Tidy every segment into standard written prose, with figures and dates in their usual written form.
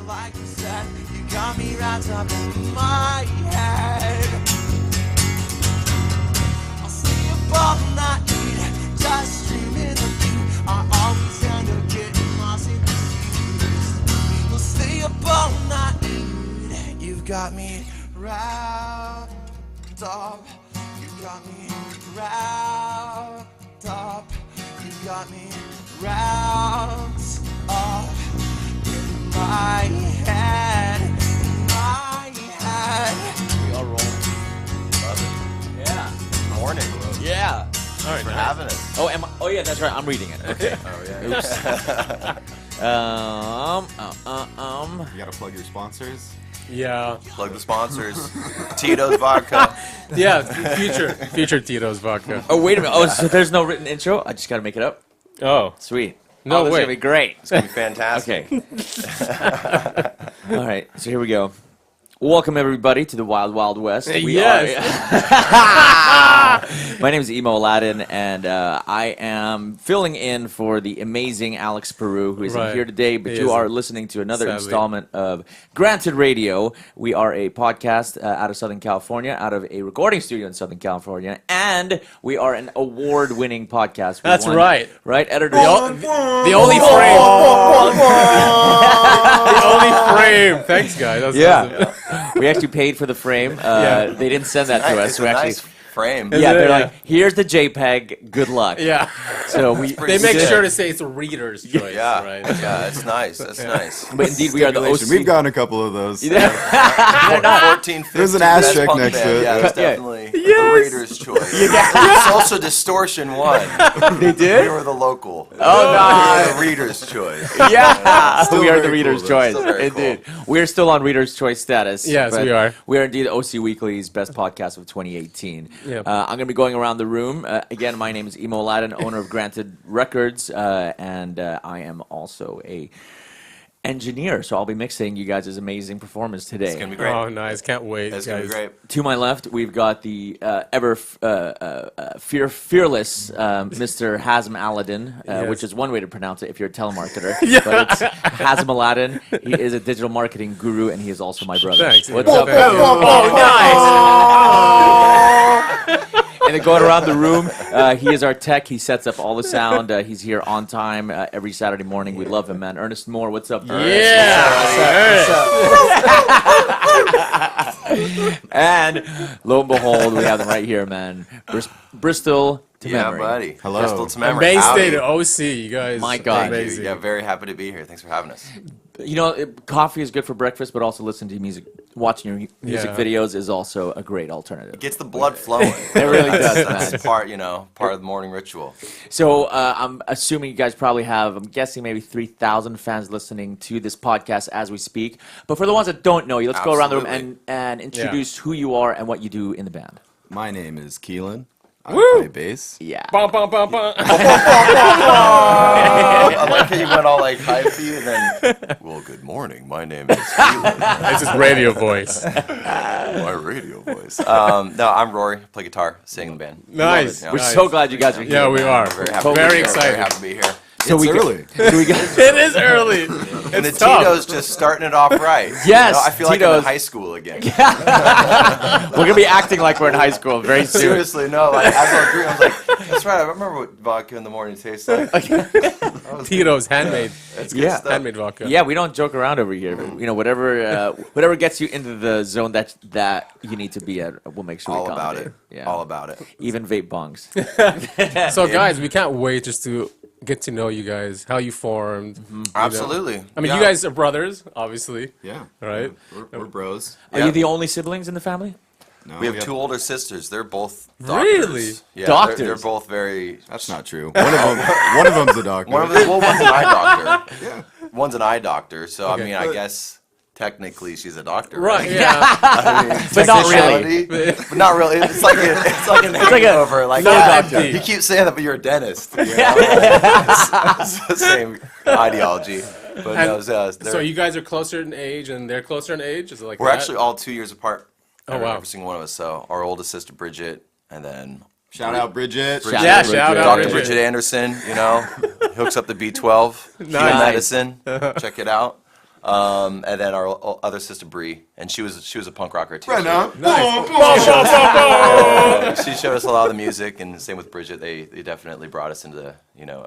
like you said, you got me wrapped up in my head. I'll stay up all night, just dreaming of you. I always end up getting lost in the seas. I'll stay up all night, you've got me wrapped up. You got me wrapped up. You got me wrapped up in my head. In my head. We all roll. Love it. Yeah. Morning. Yeah. All right, for having us. Oh, oh yeah, that's right. I'm reading it. Okay. Oh yeah. Oops. You gotta plug your sponsors. Yeah. Plug the sponsors. Tito's Vodka. Yeah, future Tito's vodka. Oh, wait a minute. Oh, so there's no written intro? I just got to make it up? Oh. Sweet. No this way. is going to be great. It's gonna be fantastic. Okay. All right, so here we go. Welcome, everybody, to the Wild Wild West. My name is Emo Alaeddin, and I am filling in for the amazing Alex Peru, who isn't here today, but you are listening to another installment of Granted Radio. We are a podcast out of Southern California, out of a recording studio in Southern California, and we are an award-winning podcast. That's right. Right, editor? The only frame. The only frame. Thanks, guys. That was awesome. We actually paid for the frame. They didn't send that to us. It's a nice frame. Yeah, they're like, here's the JPEG. Good luck. Yeah. So they make sure to say it's a reader's choice. Yeah, right? Yeah, it's nice. That's nice. But indeed, we are the OC. We've gotten a couple of those. 14, 15, There's an asterisk next to it. Yeah, it's definitely the reader's choice. It's also Distortion 1. They did? We were the local. Oh, nice. The reader's choice. Yeah, Still we are the very reader's cool, choice. Still very Indeed. We're still on reader's choice status. Yes, we are. We are indeed OC Weekly's best podcast of 2018. Yep. I'm going to be going around the room. Again, my name is Emo Alaeddin, owner of Granted Records, and I am also a engineer, so I'll be mixing you guys' amazing performance today. It's going to be great. Oh, nice. Can't wait. It's going to be great. To my left, we've got the fearless Mr. Haz Alaeddin, which is one way to pronounce it if you're a telemarketer. But it's Haz Alaeddin. He is a digital marketing guru, and he is also my brother. Thanks. What's up? Oh, nice! And then going around the room, he is our tech. He sets up all the sound. He's here on time every Saturday morning. We love him, man. Ernest Moore, what's up? Yeah! And lo and behold, we have them right here, man. Bristol to Yeah, memory. buddy. Hello. Bristol to memory. Mainstay Howdy. to OC, you guys. My God. Thank you. Amazing. Yeah, very happy to be here. Thanks for having us. You know, coffee is good for breakfast, but also listening to music, watching your music videos is also a great alternative. Gets the blood flowing. It really does, man. That's part of the morning ritual. So I'm assuming you guys probably have, I'm guessing maybe 3,000 fans listening to this podcast as we speak. But for the ones that don't know you, let's go around the room and introduce who you are and what you do in the band. My name is Kealen. I Woo! play bass. Yeah. Bum, bum, bum, bum. I like how you went all like hypey and then, well, good morning. My name is Kealen. It's his radio voice. My radio voice. No, I'm Rory. Play guitar, sing in the band. Nice. Love it, We're so glad you guys are here. Yeah, we man. are. Very happy. Very to be here. excited. Very happy to be here. So It's we early. So we got, It is early. And the It's tough. Tito's just starting it off right. Yes, I feel like I'm Tito's. in high school again. we're going to be acting like we're in high school very soon. Seriously, no. Like, as I was agreeing, I was like, that's right. I remember what vodka in the morning tastes like. Tito's handmade. It's good Yeah. stuff. Handmade vodka. Yeah, we don't joke around over here. You know, whatever gets you into the zone that you need to be at, we'll make sure we All about accommodate. it. Yeah. All about it. Even vape bongs. So, guys, we can't wait just to get to know you guys, how you formed. you know. Absolutely. I mean, you guys are brothers, obviously. Yeah. Right? We're bros. Are you the only siblings in the family? No, We have two older sisters. They're both doctors. Really? Yeah, Doctors? They're both very. That's not true. One of them's a doctor. One's an eye doctor. Yeah. One's an eye doctor. So Okay. I mean, I guess technically she's a doctor. Right, Right. yeah. I mean, But not really. technicality, but not really. It's like an like a over. Like no yeah, doctor. you keep saying that, but you're a dentist. You know? it's the same ideology. But no, they're, So you guys are closer in age and they're closer in age? Is it like we're that? actually all 2 years apart. Oh, wow. Every single one of us. So our oldest sister Bridget, and then Shout out Bridget. Shout Yeah, out shout out Dr. Bridget. Bridget Anderson. You know, hooks up the B12 Nice. medicine. Check it out. And then our other sister Bree, and she was a punk rocker too. She showed us a lot of the music, and same with Bridget. They definitely brought us into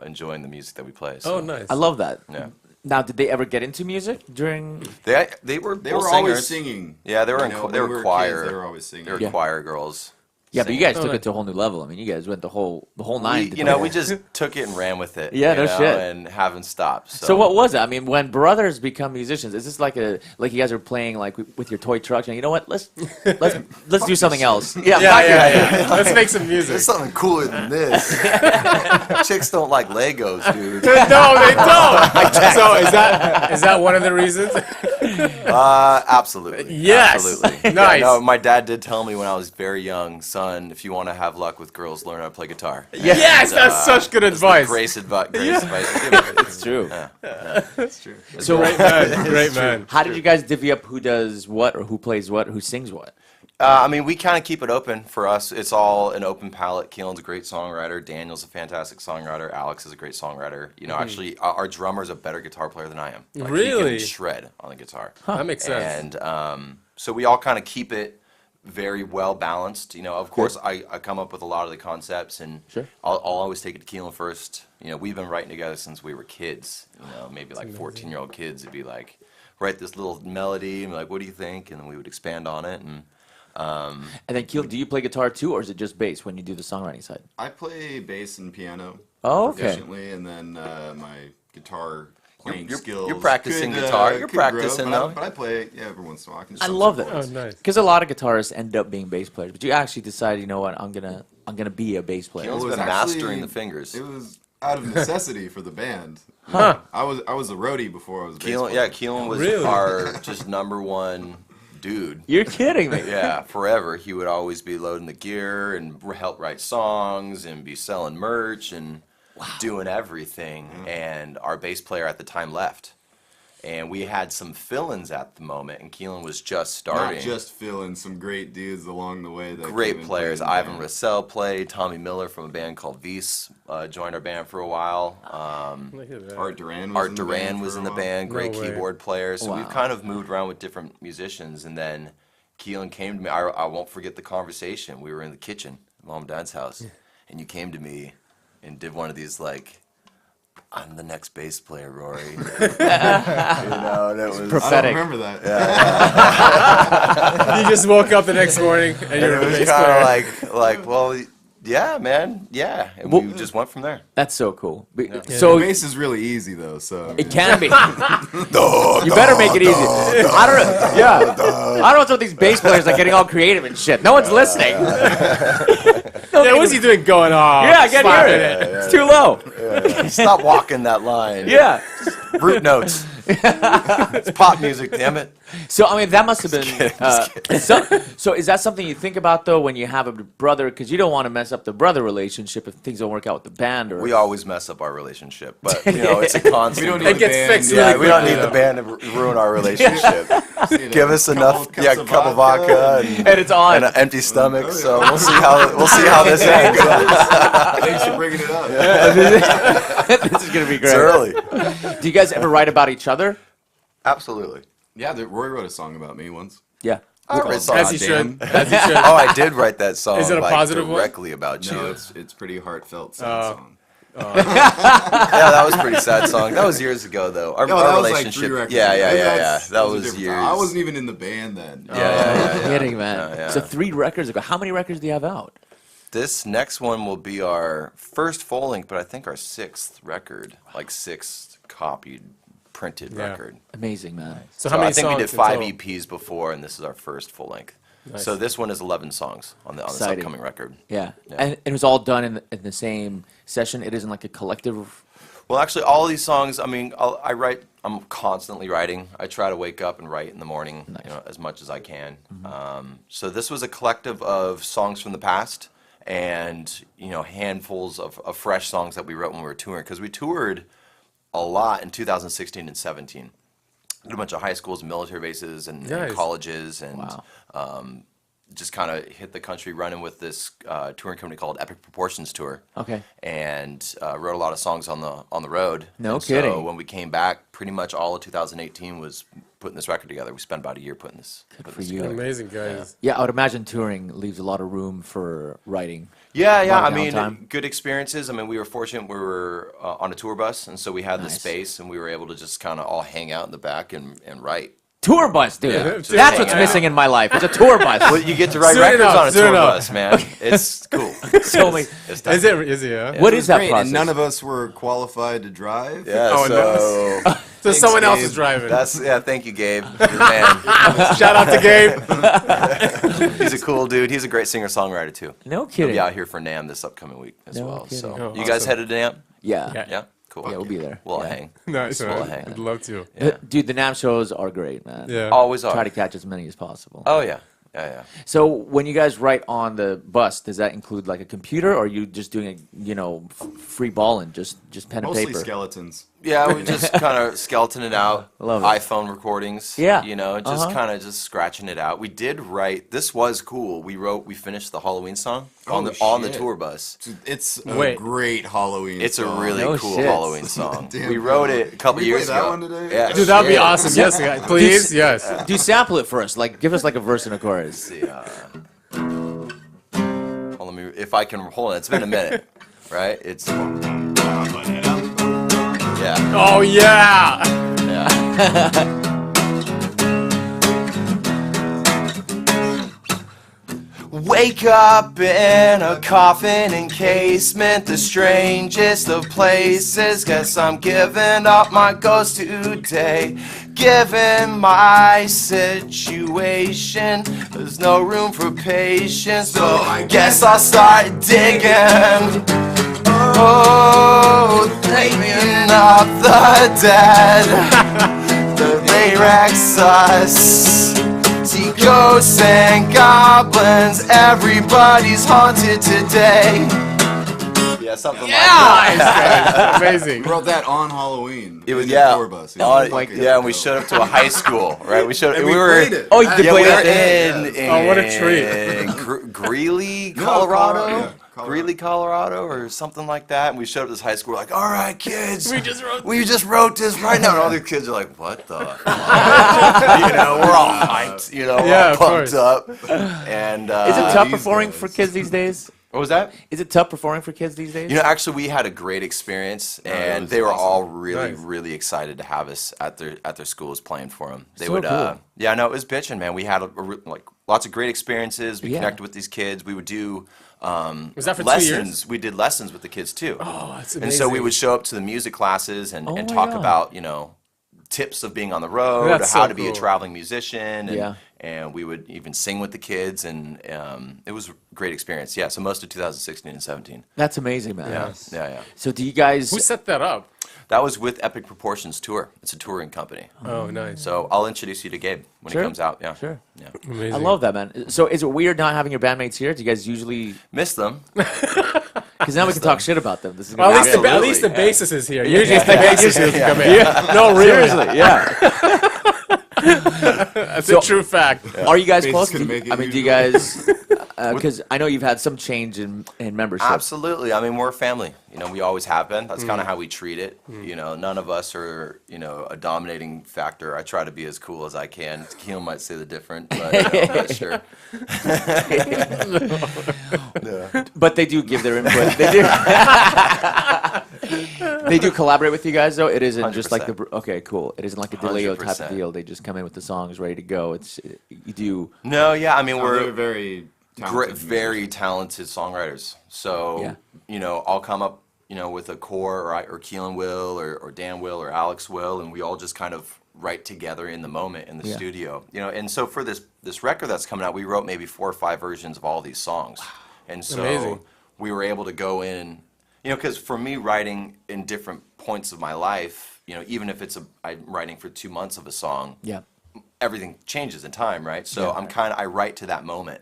enjoying the music that we play. So. Oh, nice. I love that. Yeah. Now, did they ever get into music during? They were always singers. singing. Yeah, they were You know, they when were we choir. kids, they were always singing. They were Yeah. choir girls. Yeah, but you singing. guys took it to a whole new level. I mean, you guys went the whole nine. We just took it and ran with it. Yeah, no shit. And haven't stopped. So what was it? I mean, when brothers become musicians, is this like you guys are playing like with your toy trucks and you know what? Let's do something else. Yeah, Yeah. Let's make some music. There's something cooler than this. Chicks don't like Legos, dude. No, they don't. So is that one of the reasons? Absolutely. Yes. Absolutely. Nice. Yeah, no, my dad did tell me when I was very young, son, if you want to have luck with girls, learn how to play guitar. Yes, that's such good advice. Grace advice. It's true. That's true. So Great man. how did you guys divvy up who does what or who plays what, who sings what? I mean, we kind of keep it open for us. It's all an open palette. Keelan's a great songwriter. Daniel's a fantastic songwriter. Alex is a great songwriter. Actually, our drummer's a better guitar player than I am. Like, Really? He can shred on the guitar. That makes sense. And so we all kind of keep it very well balanced. Of course, I come up with a lot of the concepts, and Sure. I'll always take it to Keelan first. We've been writing together since we were kids. Maybe like 14-year-old kids. It'd be like, write this little melody, and be like, what do you think? And then we would expand on it. And then Keelan, do you play guitar too, or is it just bass when you do the songwriting side? I play bass and piano Oh, okay. proficiently, and then my guitar playing You're skills. practicing guitar. You're could grow, practicing, but though. But I play every once in a while. I love that. Oh, nice. Because a lot of guitarists end up being bass players, but you actually decide, you know what, I'm gonna be a bass player. Keelan's was been actually- mastering the fingers. It was out of necessity for the band. I was a roadie before I was a bass player. Keelan was Really? our just number one dude. You're kidding me. Yeah, forever. He would always be loading the gear and help write songs and be selling merch and doing everything. And our bass player at the time left. And we had some fill-ins at the moment, and Keelan was just starting. Not just filling some great dudes along the way. That Great came and players. played in the Ivan band. Russell played. Tommy Miller from a band called Vies joined our band for a while. Look at that. Art Duran was Art in the Duran band was for in a the while. band, great No way. keyboard player. So we've Wow. kind of moved around with different musicians. And then Keelan came to me. I won't forget the conversation. We were in the kitchen at Mom and Dad's house. And you came to me and did one of these, like, I'm the next bass player, Rory. And it was I Prophetic. don't remember that. You just woke up the next morning and and you're it a was bass kind player. of like, well, yeah, man, yeah. And we just went from there. That's so cool. So So bass is really easy though. So it can be. You better make it easy. I don't know. Yeah. I don't know what's with these bass players like getting all creative and shit. No one's listening. Yeah, what's he doing going on? Yeah, I can't hear it. It's too low. Stop walking that line. Yeah. Root notes. It's pop music, damn it. So I mean, that must have been. kidding. So is that something you think about though when you have a brother? Because you don't want to mess up the brother relationship if things don't work out with the band. Or We always mess up our relationship, but it's a constant. we don't It need the gets band. fixed yeah, really we don't quickly, need the though. band to ruin our relationship. Give us enough, cups yeah, of cup of vodka and it's on. an empty stomach. So we'll see how this ends. Thanks for bringing it up. This is gonna be It's great. early. Do you guys ever write about each other? Absolutely. Yeah, Rory wrote a song about me once. Yeah. I read As songs. he Damn. should. As he should. Oh, I did write that song. Is it a like, positive one? directly about you. No, it's pretty heartfelt sad song. Yeah, that was a pretty sad song. That was years ago, though. Our No, that was like relationship. 3 records yeah. ago. That a was different years. time. I wasn't even in the band then. Yeah. Kidding, man. Yeah. So 3 records ago. How many records do you have out? This next one will be our first full length, but I think our 6th record, like 6th copied, printed Yeah. record. Amazing, man. So how many I think we songs did in 5 total? EPs before, and this is our first full length. Nice. So this one is 11 songs on this Exciting. upcoming record. Yeah. Yeah. And it was all done in the same session. It isn't like a collective. Well, actually, all these songs. I mean, I write. I'm constantly writing. I try to wake up and write in the morning, as much as I can. So this was a collective of songs from the past, and handfuls of fresh songs that we wrote when we were touring. Because we toured a lot in 2016 and 17. Did a bunch of high schools and military bases and Nice. colleges, and Wow. just kind of hit the country running with this touring company called Epic Proportions Tour. Okay. And wrote a lot of songs on the road. No And kidding. So when we came back pretty much all of 2018 was putting this record together. We spent about a year putting this. for you. Amazing, guys. Yeah, I would imagine touring leaves a lot of room for writing. Yeah. lot I of mean, downtime. good experiences. I mean, we were fortunate. We were on a tour bus, and so we had the Nice. space, and we were able to just kind of all hang out in the back and write. Tour bus, dude. Yeah, That's what's missing in my life. It's a tour bus. Well, you get to write Soon records enough, on a soon tour enough. bus, man. It's cool. So many. It's Is it? Is it? Yeah. What It is was that great, process? And none of us were qualified to drive. Yeah, Oh, so So Thanks, someone else Gabe. is driving. thank you, Gabe. You're the man. Shout out to Gabe. He's a cool dude. He's a great singer-songwriter, too. No He'll kidding. be out here for NAMM this upcoming week as No well. kidding. So, Oh, you guys awesome. headed to NAMM? Yeah. Yeah. Yeah, cool. Yeah, we'll be there. We'll Yeah. hang. Nice, We'll man. hang. I'd love to. Dude, the NAMM shows are great, man. Yeah. Always are. Try to catch as many as possible. Oh, yeah. Yeah. So when you guys write on the bus, does that include like a computer, or are you just doing free balling, just pen and Mostly paper? skeletons. Yeah, we just kind of skeleton it out. Love it. iPhone recordings. Yeah. Just kind of just scratching it out. We did write. This was cool. We finished the Halloween song on Oh, the shit. tour bus. It's a Wait. great Halloween It's a song. really No cool shit. Halloween song. Damn We wrote good. it a couple Can we years play that ago. one today? Yeah, Dude, that'd be shit. awesome. Yes, guys. Please, yes. Do sample it for us. Like, give us like a verse and a chorus. Let's see, well, let me, if I can hold it. It's been a minute, right? It's yeah. Oh, yeah. Wake up in a coffin encasement, the strangest of places. Guess I'm giving up my ghost today. Given my situation, there's no room for patience. So I guess I'll start digging. Oh, thinking of the dead. They wrecks us. See ghosts and goblins, everybody's haunted today. Yeah, something like that. Nice, guys. Amazing. We wrote that on Halloween. It was in the yeah, tour bus. It was fucking yeah, and we dope. showed up to a high school, right? We showed And we we were played it. Oh, you did yeah, play we were that? in Oh, what a treat. Greeley, No, Colorado. Colorado, yeah, Colorado. Greeley, Colorado, or something like that. And we showed up to this high school, like, all right, kids, We just wrote we just wrote this right now. And all the kids are like, what the? Fuck? We're all hyped, we're Yeah, all of pumped course. up. And Is it tough these performing guys. for kids these days? what was that? Is it tough performing for kids these days? Actually, we had a great experience, and was they were awesome. all really, Nice. really excited to have us at their schools playing for them. They So would, cool. yeah, no, it was bitching, man. We had like lots of great experiences. We Yeah. connected with these kids. We would do Was that for 2 lessons. years? We did lessons with the kids too. Oh, that's and so we amazing. would show up to the music classes and Oh my talk God. about tips of being on the road, That's or how so to be a cool. traveling musician, and, Yeah. and we would even sing with the kids, and it was a great experience. Yeah, so most of 2016 and 17. That's amazing, man. Yeah. So do you guys? Who set that up? That was with Epic Proportions Tour. It's a touring company. Oh, nice. So I'll introduce you to Gabe when Sure. he comes out. Yeah. Sure. Yeah. Amazing. I love that, man. So is it weird not having your bandmates here? Do you guys usually? Miss them. Because now we can talk shit about them. This is Well, gonna at be least, great. at least the bassist is here. Usually it's the bassist who can come in. No, really. Seriously, yeah. That's a true fact. Are you guys Bassist close? can make it I mean, do you usually. guys? Because I know you've had some change in membership. Absolutely. I mean, we're a family. We always have been. That's kind of how we treat it. None of us are, a dominating factor. I try to be as cool as I can. Kealen might say the different, but I'm not sure. But they do give their input. They do. They do collaborate with you guys, though. It isn't just like the 100%. okay, cool. It isn't like a DeLeo type of 100%. deal. They just come in with the songs ready to go. You do. No, yeah. I mean, They're we're very great, talented very talented songwriters. So, I'll come up, with a core, or Kealen will, or Dan will, or Alex will, and we all just kind of write together in the moment in the Yeah. studio. And so for this record that's coming out, we wrote maybe 4 or 5 versions of all these songs. And so Amazing. we were able to go in, because for me, writing in different points of my life, even if I'm writing for 2 months of a song, Yeah. everything changes in time, right? So I write to that moment,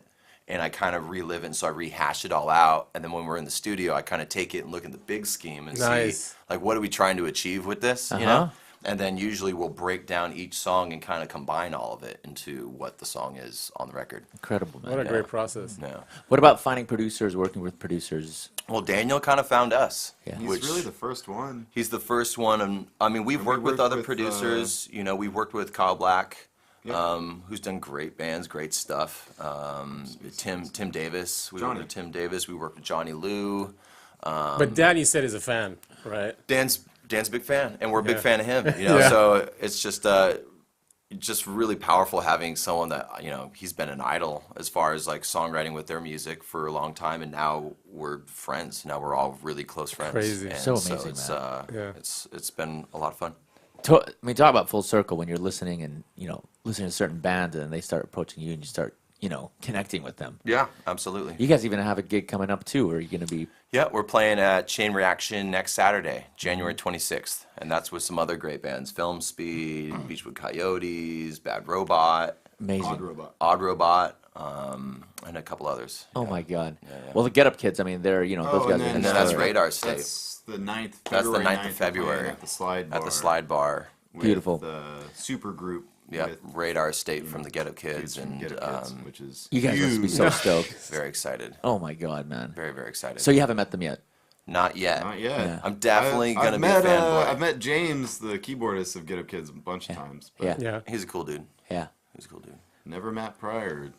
and I kind of relive it, and so I rehash it all out, and then when we're in the studio, I kind of take it and look at the big scheme and Nice. see, like, what are we trying to achieve with this, Uh-huh. And then usually we'll break down each song and kind of combine all of it into what the song is on the record. Incredible, man. What a great process. Yeah. What about finding producers, working with producers? Well, Daniel kind of found us. Yeah. He's really the first one. He's the first one, and I mean, we've worked with other producers. You know, we've worked with Kyle Black, who's done great bands, great stuff. Tim Davis. We worked with Tim Davis. We worked with Johnny Lou. But Dan, you said, is a fan, right? Dan's a big fan, and we're a big fan of him. You know, so it's just really powerful having someone that, you know, he's been an idol as far as like songwriting with their music for a long time, and now we're friends. Now we're all really close friends. Crazy. And So amazing, man. It's been a lot of fun. I mean, talk about full circle when you're listening and, you know, listening to certain bands and they start approaching you and you start, you know, connecting with them. Yeah, absolutely. You guys even have a gig coming up too, or are you going to be... Yeah, we're playing at Chain Reaction next Saturday, January 26th, and that's with some other great bands: Film Speed, Beachwood Coyotes, Bad Robot, Amazing. Odd Robot, and a couple others. Oh my God. Well, the Get Up Kids, I mean, they're, you know, those guys And then that's Radar State. That's the 9th. That's the February 9th of February at the Slide Bar. At the Slide Bar. with Beautiful. The super group. Yeah, with Radar State from the Get Up Kids, kids from and Get Up Kids, which is You guys must be so stoked. very excited. Oh my God, man. Very, very excited. So you haven't met them yet? Not yet. Not yet. Yeah. I'm definitely I've gonna be met, a fanboy. I've met James, the keyboardist of Get Up Kids, a bunch of times. But Yeah. Yeah. He's a cool dude. Yeah. He's a cool dude. Never Matt Pryor.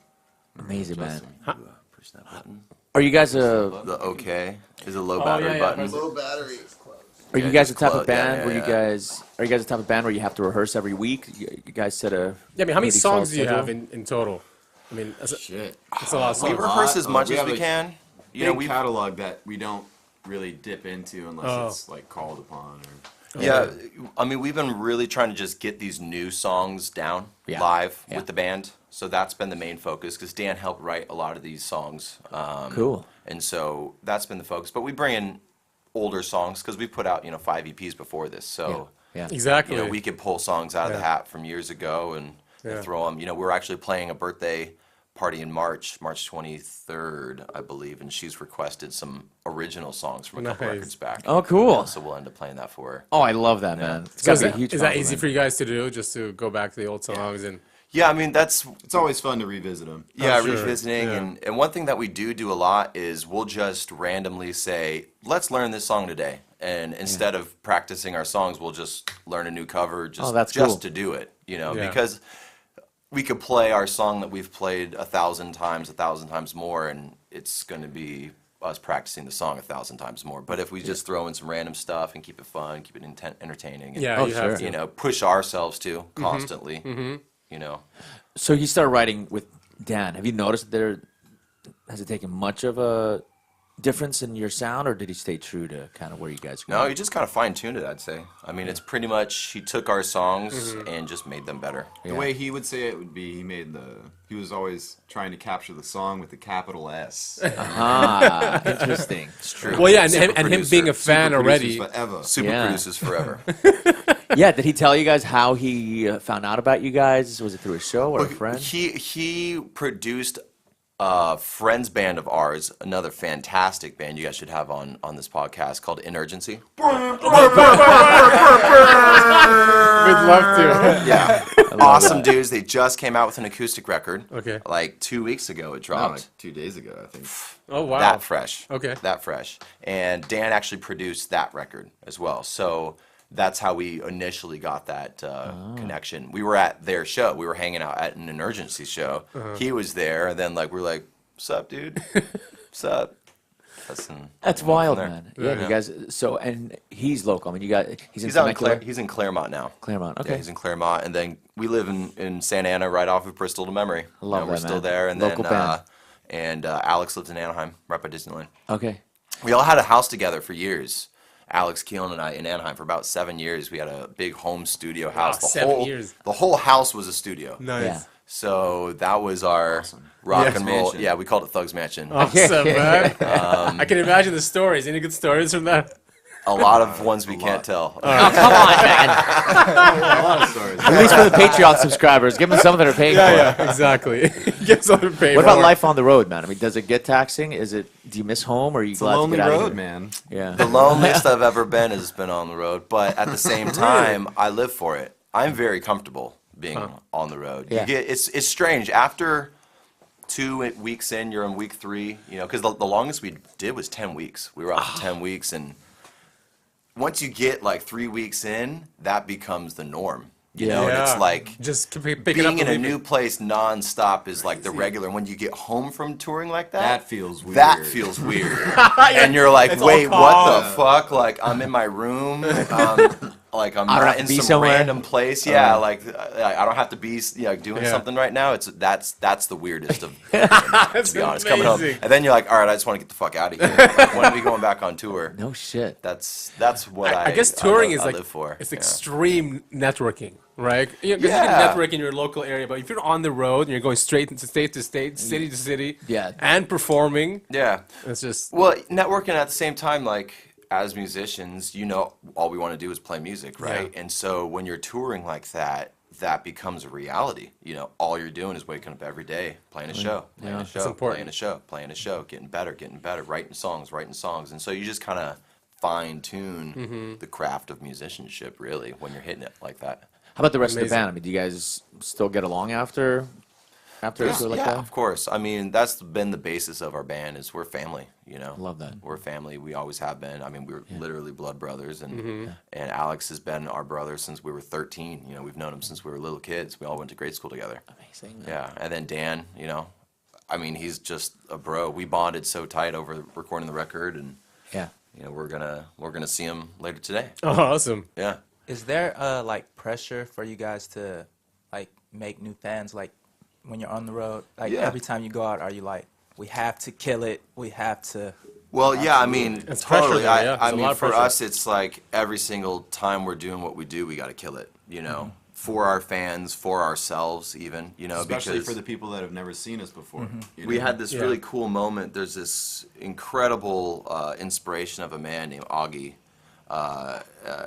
Amazing, man. Justin. Push that button. Are you guys The OK is a low battery button. Low battery. Are you Yeah, guys the just type close- of band yeah, where yeah, you guys are you guys the type of band where you have to rehearse every week? You guys set a Yeah, I mean, how many pretty songs solid do you have schedule? in total? I mean, that's Shit. a lot of We songs. rehearse as much We as have we a can. You Big know, we catalog that we don't really dip into unless it's like called upon. Or Yeah, I mean, we've been really trying to just get these new songs down live with the band. So that's been the main focus because Dan helped write a lot of these songs. Cool. And so that's been the focus. But we bring in older songs because we put out, 5 EPs before this. So, Yeah. Exactly. we could pull songs out of the hat from years ago and throw them. We're actually playing a birthday party in March 23rd, I believe, and she's requested some original songs from a couple Nice. records back. Oh, cool. So we'll end up playing that for her. Oh, I love that, man. It's So gotta is be a that, huge is that easy compliment. for you guys to do, just to go back to the old songs and... Yeah, I mean, that's it's always fun to revisit them. Yeah, sure. revisiting. Yeah. And one thing that we do a lot is we'll just randomly say, let's learn this song today. And instead of practicing our songs, we'll just learn a new cover just, that's just cool. to do it, Yeah. because we could play our song that we've played 1,000 times more, and it's going to be us practicing the song 1,000 times more. But if we just throw in some random stuff and keep it fun, keep it entertaining, and, Yeah, Oh, you sure. have to. push ourselves too constantly, So you started writing with Dan. Have you noticed has it taken much of a difference in your sound, or did he stay true to kind of where you guys grew No, up? he just kind of fine-tuned it, I'd say. I mean, it's pretty much, he took our songs and just made them better. The way he would say it would be, he was always trying to capture the song with the capital S. Ah, interesting. It's true. Well, yeah, Super and him producer. being a fan Super already. producers forever. Super Yeah. produces forever. Yeah, did he tell you guys how he found out about you guys? Was it through a show or a friend? He produced a friend's band of ours, another fantastic band you guys should have on this podcast called Inurgency. We'd love to. Yeah. Awesome dudes. They just came out with an acoustic record. Okay. Like 2 weeks ago it No, dropped. like 2 days ago, I think. Oh, wow. That fresh. Okay. That fresh. And Dan actually produced that record as well. So that's how we initially got that connection. We were at their show. We were hanging out at an Inurgency show. He was there, and then we're like, "What's up, dude? What's up?" That's wild, there. man. Yeah, you guys. So, and he's local. I mean, he's in He's out in Temecula? He's in Claremont now. Claremont. Yeah, Okay. he's in Claremont, and then we live in Santa Ana, right off of Bristol to Memory. Love We're that, still man. there, and Local then band. Alex lives in Anaheim, right by Disneyland. Okay. We all had a house together for years. Alex, Kealen, and I in Anaheim for about 7 years. We had a big home studio house. Wow, 7 years. The whole house was a studio. Nice. Yeah. So that was our rock Yes. and roll. Mansion. Yeah, we called it Thug's Mansion. Awesome, man. I can imagine the stories. Any good stories from that? A lot of ones we can't tell. Oh, come on, man. A lot of stories. At least for the Patreon subscribers, give them some that are paying for it. Yeah, exactly. Get something paid. What about life on the road, man? I mean, does it get taxing? Do you miss home, or are you It's a glad to lonely get out of road, here? man. Yeah. The loneliest I've ever been has been on the road, but at the same time, I live for it. I'm very comfortable being on the road. Yeah. It's strange. After 2 weeks in, you're in week 3, because the longest we did was 10 weeks. We were out for 10 weeks, and once you get like 3 weeks in, that becomes the norm. And it's like just pick it up being in a and new place nonstop is like the regular. When you get home from touring like That feels weird. That feels weird. And you're like, wait, what the fuck? Like, I'm in my room. Like, I'm not in some random place. Yeah, like, I don't have to be doing something right now. That's the weirdest of to be honest. Coming home. And then you're like, all right, I just want to get the fuck out of here. Like, when are we going back on tour? No shit. That's what I guess touring is I like live for. it's extreme networking, right? Because you can network in your local area, but if you're on the road and you're going straight into state to state, city to city, and performing, it's just networking at the same time, like. As musicians, all we want to do is play music, right? And so when you're touring like that, that becomes a reality. All you're doing is waking up every day, playing a show, playing a show, playing a show, playing a show, getting better, writing songs. And so you just kind of fine-tune the craft of musicianship, really, when you're hitting it like that. How about the rest of the band? I mean, do you guys still get along after a tour like that? Of course. I mean, that's been the basis of our band is we're family, Love that. We're family. We always have been. I mean, we're literally blood brothers, and Alex has been our brother since we were 13. We've known him since we were little kids. We all went to grade school together. Amazing. Yeah, and then Dan, I mean, he's just a bro. We bonded so tight over recording the record, and we're gonna see him later today. Oh, awesome. Yeah. Is there like pressure for you guys to like make new fans like when you're on the road? Like every time you go out, are you like, we have to kill it, we have to? Well, yeah, I mean, It's totally. pressure there, I It's a lot mean, of for pressure. us, it's like every single time we're doing what we do, we got to kill it. For our fans, for ourselves, even. Especially because for the people that have never seen us before. we had this really cool moment. There's this incredible inspiration of a man named Augie.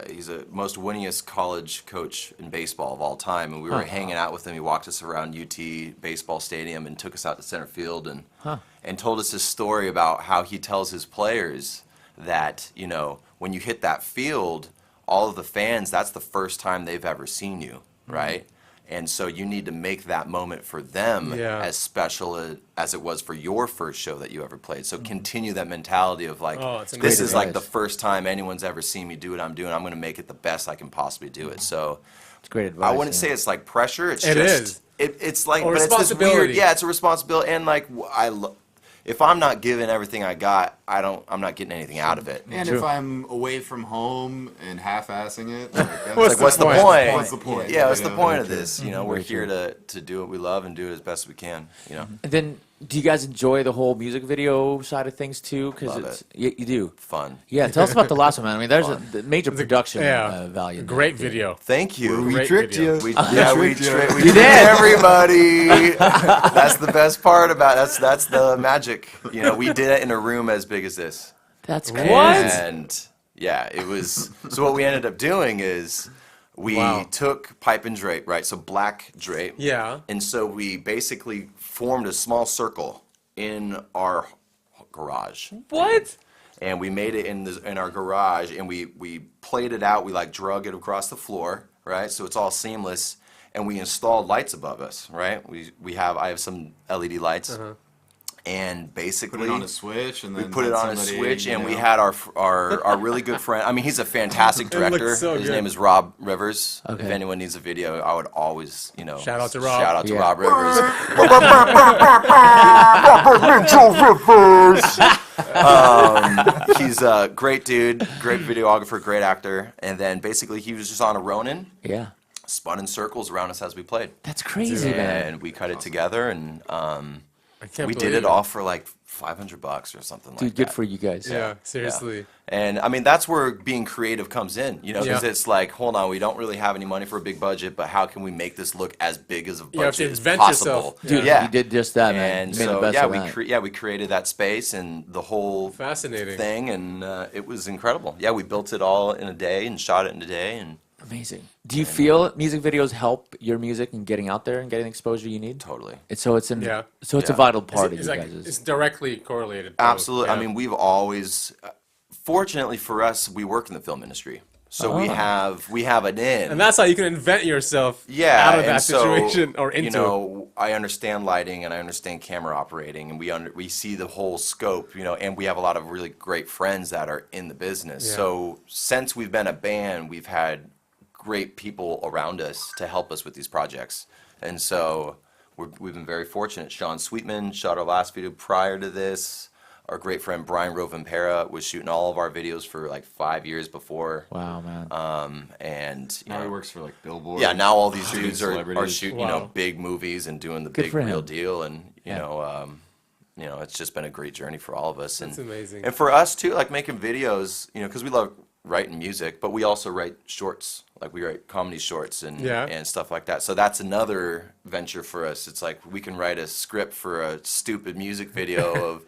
He's the most winningest college coach in baseball of all time, and we were hanging out with him. He walked us around UT baseball stadium and took us out to center field and told us this story about how he tells his players that when you hit that field, all of the fans, that's the first time they've ever seen you, right? And so you need to make that moment for them as special as it was for your first show that you ever played. So continue that mentality of like, this is like the first time anyone's ever seen me do what I'm doing. I'm going to make it the best I can possibly do it. So It's great advice. I wouldn't say it's like pressure. It's It just is. It's like, Or but it's this weird. responsibility. Yeah, it's a responsibility, and like if I'm not giving everything I got, I'm not getting anything out of it. And if I'm away from home and half-assing it, What's the point? What's the point? Yeah, what's the Yeah, point of very this? We're here to do what we love and do it as best we can. And then, do you guys enjoy the whole music video side of things too? Because Love you do. Fun. Yeah, tell us about the last one, man. I mean, there's a major production value. in Great that, too. video. Thank you. We Great tricked video. you. We tricked you. tricked everybody. That's the best part about that's the magic. We did it in a room as big as this. That's What? crazy. And yeah, it was. So what we ended up doing is we took pipe and drape, right? So black drape. Yeah. And so we basically formed a small circle in our garage. What? And we made it in our garage, and we played it out. We like drug it across the floor, right? So it's all seamless. And we installed lights above us, right? I have some LED lights. And basically Put it on a switch, and then we put it on a somebody, switch, and we know. had our really good friend. I mean, he's a fantastic director. so His good. name is Rob Rivers. Okay. If anyone needs a video, I would always, Shout out to Rob. Shout out to Yeah. Rob Rivers. He's a great dude, great videographer, great actor. And then basically he was just on a Ronin, Yeah. spun in circles around us as we played. That's crazy, man. And we cut it together, and We did it all for like $500 or something like that. Dude, good for you guys. Yeah, seriously. Yeah. And I mean, that's where being creative comes in, you know, because it's like, hold on, we don't really have any money for a big budget, but how can we make this look as big as a budget as possible? Dude, you did just that, man. And so, we created that space and the whole thing, and it was incredible. Yeah, we built it all in a day and shot it in a day, and amazing. Do you feel music videos help your music in getting out there and getting the exposure you need? Totally. So it's a vital part of you guys. It's directly correlated. Absolutely. I mean, we've always, fortunately for us, we work in the film industry. So we have an in. And that's how you can invent yourself out of that situation or into. You know, I understand lighting and I understand camera operating, and we see the whole scope, you know, and we have a lot of really great friends that are in the business. Yeah. So since we've been a band, we've had great people around us to help us with these projects. And so we've been very fortunate. Sean Sweetman shot our last video prior to this. Our great friend Brian Rovampera was shooting all of our videos for like 5 years before. Wow, man. And now he works for like Billboard. Yeah, now all these dudes are shooting, you know, big movies and doing the big real deal. And you know, it's just been a great journey for all of us. That's amazing. And for us too, like making videos, you know, because we love writing music, but we also write shorts. Like we write comedy shorts and stuff like that. So that's another venture for us. It's like we can write a script for a stupid music video of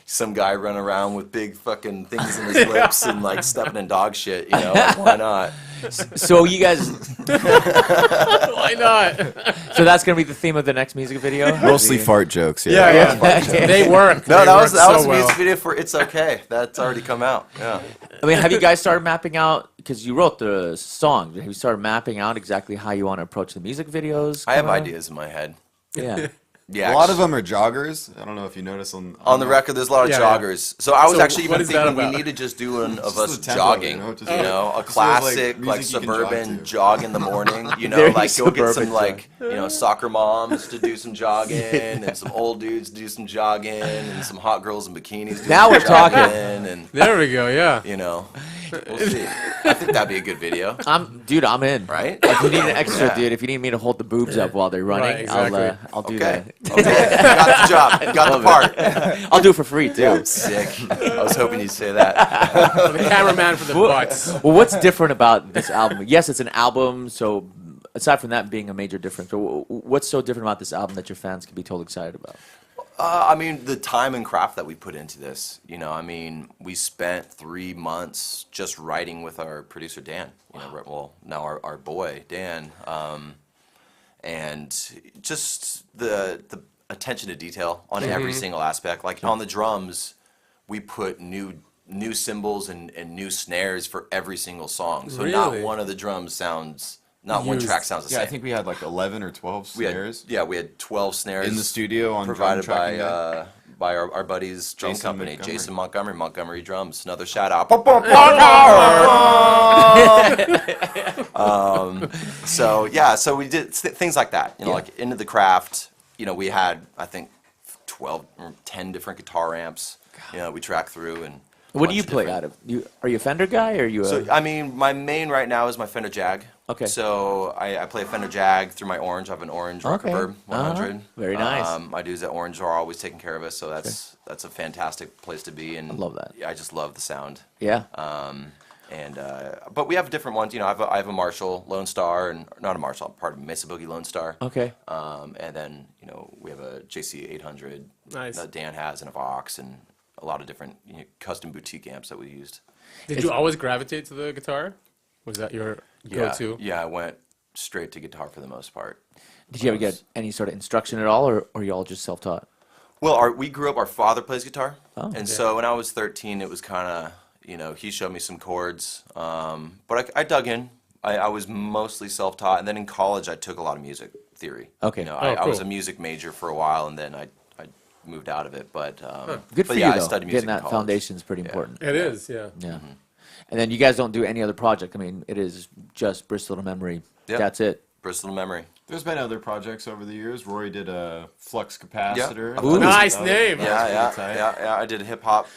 some guy running around with big fucking things in his lips and like stepping in dog shit, you know, like, why not? So you guys, why not? So that's gonna be the theme of the next music video. Mostly fart jokes. Yeah. They work. No, that was a music video for "It's Okay." That's already come out. Yeah. I mean, have you guys started mapping out? Because you wrote the song. Have you started mapping out exactly how you want to approach the music videos? I have ideas in my head. Yeah. Yeah, a lot of them are joggers. I don't know if you notice on the record. There's a lot of joggers. So I was actually even thinking we need to just do one of us jogging. You know, a classic like suburban jog in the morning. You know, like go get some like soccer moms to do some jogging, and some old dudes to do some jogging, and some hot girls in bikinis. Do now some we're talking. And there we go. Yeah. You know, we'll see. I think that'd be a good video. I'm in. Right? If you need an extra, dude. If you need me to hold the boobs up while they're running, I'll do that. Okay, got the job, got the part. I'll do it for free too. Yeah, sick. I was hoping you'd say that. The cameraman for the butts. Well, what's different about this album? Yes, it's an album, so aside from that being a major difference, what's so different about this album that your fans can be totally excited about? I mean, the time and craft that we put into this. You know, I mean, we spent 3 months just writing with our producer Dan. You know, well, now our boy Dan. And just the attention to detail on every single aspect. Like on the drums, we put new cymbals and new snares for every single song. So not one of the drums sounds, one track sounds the same. Yeah, I think we had like 11 or 12 snares. We had 12 snares in the studio on provided by our buddy's drum company, Jason Montgomery Drums. Another shout out. So we did things like that. You know, like into the craft. You know, we had I think 12 or 10 different guitar amps. You know, we track through and. What do you play out of? Are you a Fender guy or are you? I mean, my main right now is my Fender Jag. Okay. So I play a Fender Jag through my Orange. I have an Orange Rockerberg 100. Very nice. My dudes at Orange are always taking care of us, so that's a fantastic place to be. And I love that. I just love the sound. Yeah. But we have different ones. You know, I have a Marshall Lone Star, and not a Marshall, part of Mesa Boogie Lone Star. Okay. And then we have a JC 800 that Dan has, and a Vox, and a lot of different custom boutique amps that we used. Did you always gravitate to the guitar? Was that your go-to? Yeah, I went straight to guitar for the most part. Did you ever get any sort of instruction at all, or you all just self-taught? Well, we grew up, our father plays guitar. So when I was 13, it was kind of, he showed me some chords. But I dug in. I was mostly self-taught. And then in college, I took a lot of music theory. Okay. I was a music major for a while, and then I moved out of it. But good for you, though. I studied music getting that foundation is pretty important. It is, yeah. Yeah. Mm-hmm. And then you guys don't do any other project. I mean, it is just Bristol to Memory. Yep. That's it. Bristol to Memory. There's been other projects over the years. Rory did a flux capacitor. Yeah. Ooh, nice name. Yeah. I did a hip hop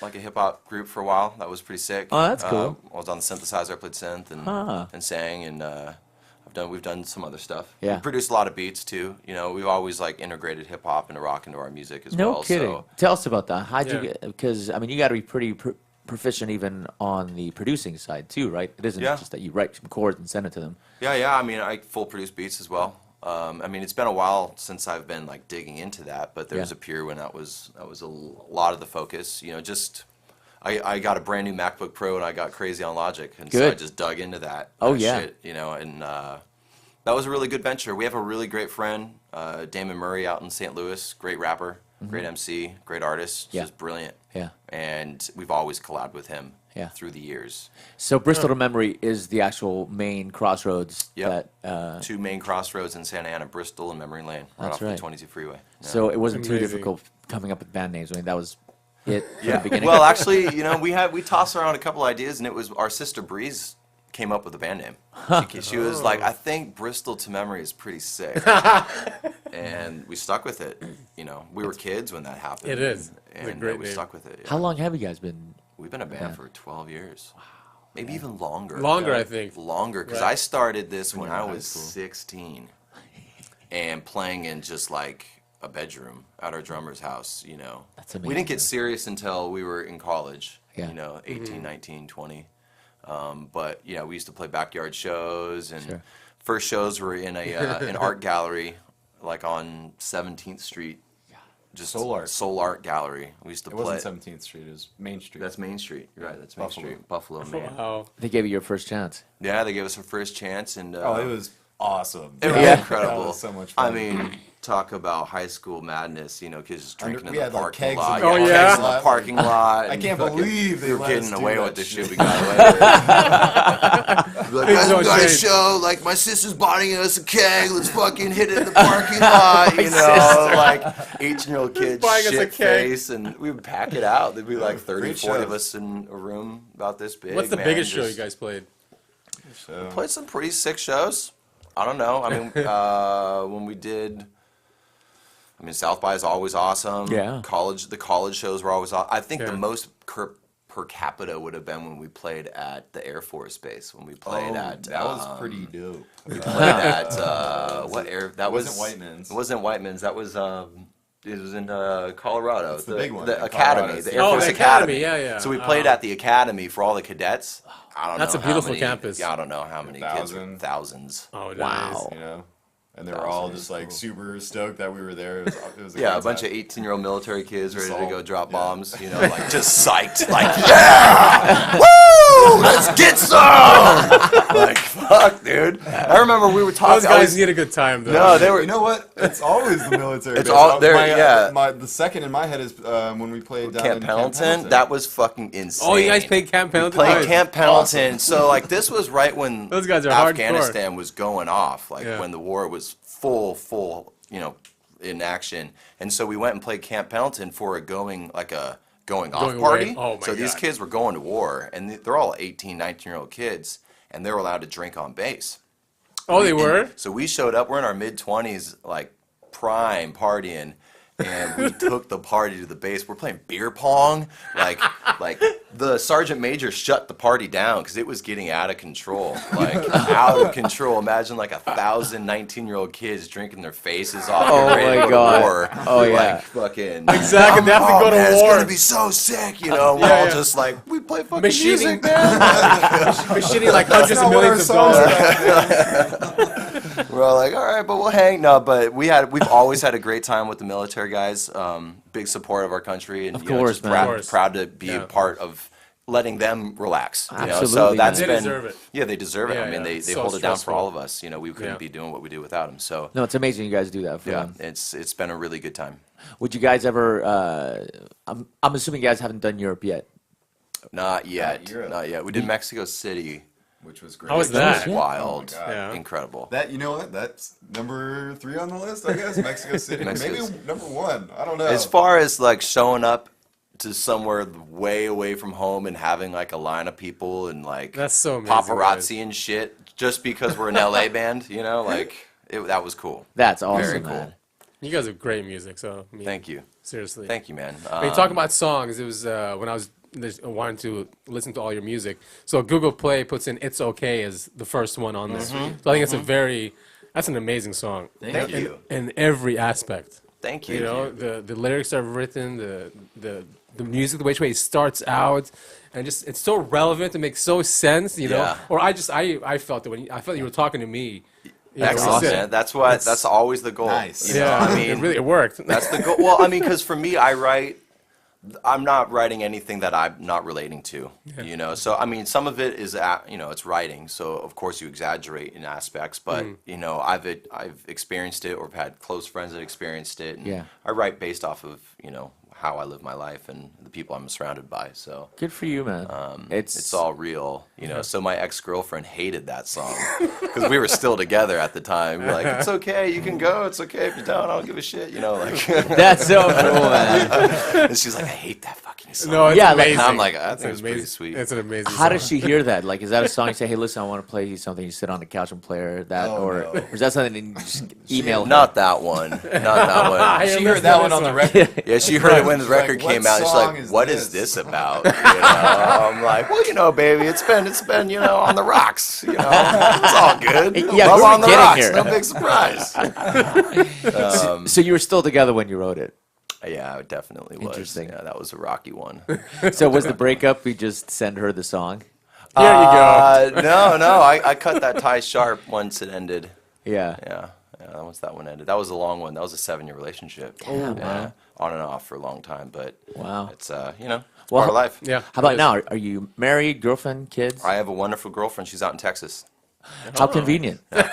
group for a while. That was pretty sick. Oh, that's cool. I was on the synthesizer. I played synth and sang, and I We've done some other stuff. Yeah. We produced a lot of beats too. You know, we've always like integrated hip hop and rock into our music as well. No kidding. So. Tell us about that. How'd you get? Because I mean, you got to be pretty proficient even on the producing side too, right? It isn't just that you write some chords and send it to them. Yeah. I mean, I full produce beats as well. I mean, it's been a while since I've been like digging into that, but there was a period when that was a lot of the focus. You know, just I got a brand new MacBook Pro and I got crazy on Logic, and so I just dug into that. Shit, you know, and that was a really good venture. We have a really great friend, Damon Murray, out in St. Louis. Great rapper, great MC, great artist, just brilliant. Yeah. And we've always collabed with him through the years. So Bristol to Memory is the actual main crossroads. Yep. Two main crossroads in Santa Ana, Bristol and Memory Lane, right off the 22 freeway. Yeah. So it wasn't too difficult coming up with band names. I mean, that was it from the beginning. Well, actually, you know, we tossed around a couple ideas, and it was our sister Breeze came up with the band name. She was like, I think Bristol to Memory is pretty sick. And we stuck with it. You know, we were kids when that happened. It is. And we stuck with it. Yeah. How long have you guys been? We've been a band for 12 years. Wow. Maybe even longer. Longer, I think. Longer, because I started this when I was 16 and playing in just like a bedroom at our drummer's house, you know. That's amazing. We didn't get serious until we were in college, you know, 18, 19, 20. But, you know, we used to play backyard shows, and first shows were in an art gallery, like on 17th Street. Just Soul Art Gallery. We used to play. It wasn't 17th Street, it was Main Street. That's Main Street. You're right, that's Main Street. Buffalo, Maine. Wow. They gave you your first chance. Yeah, they gave us our first chance, and it was awesome. It was incredible. That was so much fun. I mean, talk about high school madness, you know, kids just drinking in the parking kegs lot. in the Kegs in the parking lot. I can't believe they were let us getting do away that with this shit. shit we got away with. Like, guys, we got a show. Like, my sister's buying us a keg. Let's fucking hit it in the parking lot. You know, like 18-year-old kids, shit face, and we would pack it out. There'd be like 30, 40 of us in a room about this big. What's the biggest show you guys played? We played some pretty sick shows. I don't know. I mean, when we did, I mean, South by is always awesome. Yeah. The college shows were always awesome. I think the most per capita would have been when we played at the Air Force Base. When we played at that was pretty dope. We played at what air? That wasn't Whiteman's. It wasn't Whiteman's. That was it was in Colorado. It's the big one. The Academy, Colorado. the Air Force the Academy. yeah. So we played at the Academy for all the cadets. I don't That's know a beautiful how many, campus. I don't know how many kids. Thousands. Oh, nice. Wow. You know, and they were all just like super stoked that we were there. It was A bunch of 18-year-old military kids ready to go drop bombs. You know, like just psyched. Like, woo! Let's get some! Like, fuck, dude. I remember we were talking. Those guys need a good time, though. No, they were. You know what? It's always the military. It's all there. The second in my head is when we played down Camp in Pendleton. Camp Pendleton. That was fucking insane. Oh, you guys played Camp Pendleton? Played Camp Pendleton. Awesome. So like this was right when those guys are Afghanistan was going off. Like when the war was full, you know, in action. And so we went and played Camp Pendleton for a going off party. Oh my so these kids were going to war, and they're all 18, 19-year-old kids, and they were allowed to drink on base. Oh, they were? So we showed up. We're in our mid-20s, like prime partying, and we took the party to the base. We're playing beer pong. Like the sergeant major shut the party down because it was getting out of control. Like out of control. Imagine like 1,000 19-year-old kids drinking their faces off. Oh my God. War. Oh yeah. Like fucking. Exactly. They have to go to man, war. It's gonna be so sick, you know. We're all just like we play fucking music, man. Machining like hundreds of millions of dollars. We're all like, all right, but we'll hang. No, but we've always had a great time with the military guys. Big support of our country, and of course, proud to be a part of letting them relax. Absolutely, you know? So that's they been deserve it. Yeah, they deserve it. Yeah, I mean, they so hold it down for stressful. all of us. You know, we couldn't be doing what we do without them. So No, it's amazing you guys do that for them. it's been a really good time. Would you guys ever? I'm assuming you guys haven't done Europe yet. Not yet. Europe. Not yet. We did Mexico City. Which was great. How was that? Wild. Oh my God. Incredible. That, you know what? That's number 3 on the list, I guess. Mexico City. Maybe number 1. I don't know. As far as like showing up to somewhere way away from home and having like a line of people and like That's so amazing, paparazzi guys. and shit just because we're an LA band, you know, like that was cool. That's awesome, Very cool. man. You guys have great music, so I mean, Thank you. Seriously. Thank you, man. When you talk about songs, it was when I was wanting to listen to all your music. So Google Play puts in "It's Okay" as the first one on there. So I think that's an amazing song. Thank you. In every aspect. Thank you. You know, the lyrics are written, the music, the way it starts out, and just it's so relevant. It makes so sense. You know, or I felt it I felt you were talking to me. Excellent, man. That's always the goal. Nice. You know, I mean, it worked. That's the goal. Well, I mean, because for me, I'm not writing anything that I'm not relating to, you know. So I mean, some of it is, it's writing. So of course you exaggerate in aspects, but you know, I've experienced it, or have had close friends that experienced it. And I write based off of how I live my life and the people I'm surrounded by. So good for you, man. It's all real, you know. So my ex-girlfriend hated that song because we were still together at the time. We're like, it's okay, you can go. It's okay if you don't. I don't give a shit, you know. Like that's so cool, man. And she's like, I hate that fucking song. No, it's amazing. And I'm like, I think it's pretty sweet. It's an amazing. How does she hear that? Like, is that a song you say, hey, listen, I want to play you something? You sit on the couch and play her that, or is that something you just email her? Not that one. Not that one. She heard that one on the record. Yeah, she heard it when the record came out. She's like, what is this about? You know? I'm like, well, you know, baby, it's been on the rocks. You know, it's all good. Yeah, Love on the rocks. Here? No big surprise. So you were still together when you wrote it? Yeah, it definitely was. Interesting. Yeah, that was a rocky one. So was the breakup, you just send her the song? Here you go. No, I cut that tie sharp once it ended. Yeah. Yeah, once that one ended. That was a long one. That was a 7-year relationship. Yeah, on and off for a long time, but it's part of life. Yeah. How about now? Are you married, girlfriend, kids? I have a wonderful girlfriend. She's out in Texas. How convenient. Long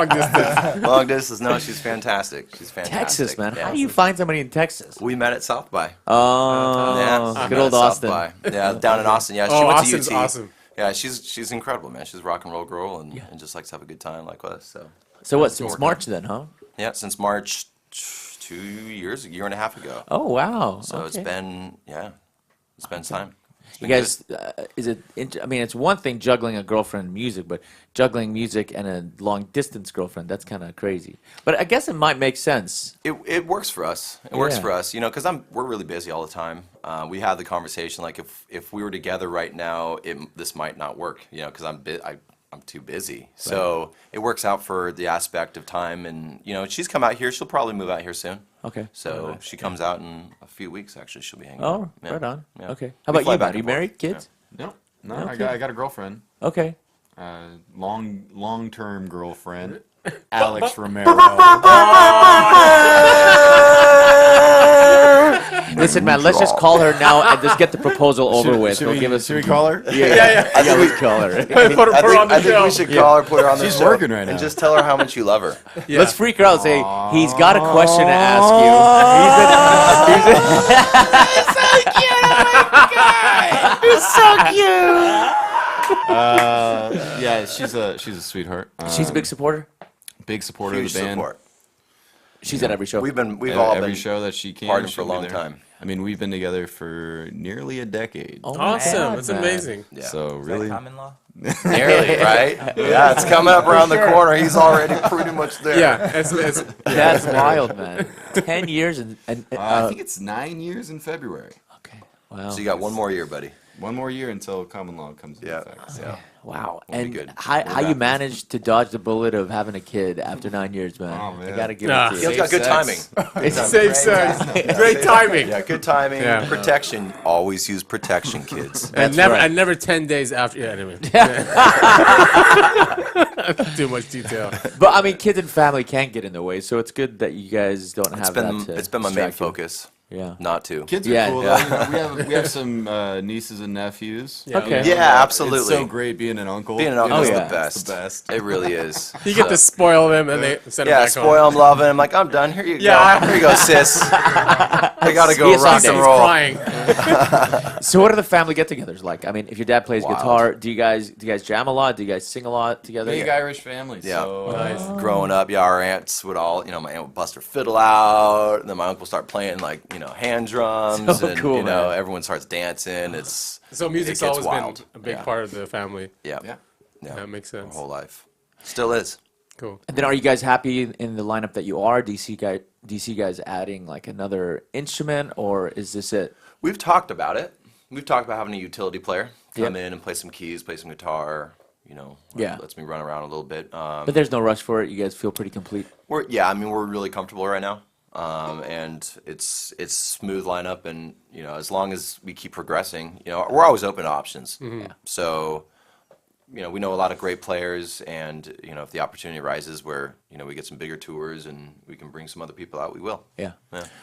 distance. Long distance. No, she's fantastic. She's fantastic. Texas, man. Yeah. How do you find somebody in Texas? We met at South by. Oh, Yeah, good old Austin. Yeah, down in Austin. Yeah, she went Austin's to UT. awesome. Yeah, she's incredible, man. She's a rock and roll girl and just likes to have a good time like us. So what? Since March then, huh? Yeah, since March, 2 years, a year and a half ago. Oh wow. So it's been time. You guys, it's one thing juggling a girlfriend and music, but juggling music and a long distance girlfriend, that's kind of crazy. But I guess it might make sense. It works for us. It works for us, because we're really busy all the time. We have the conversation like if we were together right now, this might not work, because I'm too busy. Right. So it works out for the aspect of time, and she's come out here. She'll probably move out here soon. Okay. So she comes out in a few weeks. Actually, she'll be hanging out. Oh, right on. Yeah. Okay. How about you, man? Are you married? Kids? Yeah. No, I got a girlfriend. Okay. Long-term girlfriend, Alex Romero. Listen, man, let's just call her now and just get the proposal over with. Should we call her? Yeah. I think we call her. Put her on the show. I think we should call her, put her on the show. She's working right now. And just tell her how much you love her. Yeah. Let's freak her out and say, he's got a question to ask you. He's so cute. Yeah, she's a sweetheart. She's a big supporter? Big supporter of the band. Support. She's at every show. We've all been every show that she came partnered for a long time. I mean, we've been together for nearly a decade. Oh, awesome! That's amazing. Yeah. So really, common law. Nearly, right? Yeah, it's coming up around the corner. He's already pretty much there. Yeah, that's wild, man. 10 years and I think it's 9 years in February. Okay. Wow. So you got one more year, buddy. One more year until common law comes into effect. Yeah. Wow. We'll be and good. how you managed to dodge the bullet of having a kid after 9 years, man? Oh, man. I gotta give it to He's you. got good timing. It's safe sex. Great timing. Yeah, good timing. Yeah. Protection. Always use protection, kids. And never 10 days after. Yeah, anyway. Too much detail. But I mean, kids and family can't get in the way, so it's good that you guys don't have that. It's been my main focus. Yeah. Not to. Kids are cool. Though. We have some nieces and nephews. Okay. Yeah, absolutely. It's so great being an uncle. Being an uncle is yeah. the best. It's the best. It really is. You get to spoil them and they send them back home. spoil them, love them. Like, I'm done. Here you go. Here you go, sis. I gotta go rock and He's roll. crying. So what are the family get-togethers like? I mean, if your dad plays guitar, do you guys jam a lot? Do you guys sing a lot together? Big Irish family. Yeah. So, Nice. Growing up, our aunts would all, my aunt would bust her fiddle out, and then my uncle would start playing hand drums, So and cool, man. everyone starts dancing. So music's it gets always wild. been a big part of the family. Yeah. That makes sense. Our whole life. Still is. Cool. And then, are you guys happy in the lineup that you are? Do you see guys adding like another instrument, or is this it? We've talked about it. We've talked about having a utility player come in and play some keys, play some guitar. You know, lets me run around a little bit. But there's no rush for it. You guys feel pretty complete. We're really comfortable right now, and it's smooth lineup, and you know, as long as we keep progressing, you know, we're always open to options. Mm-hmm. Yeah. So, you know, we know a lot of great players, and you know, if the opportunity arises where you know we get some bigger tours and we can bring some other people out, we will. Yeah.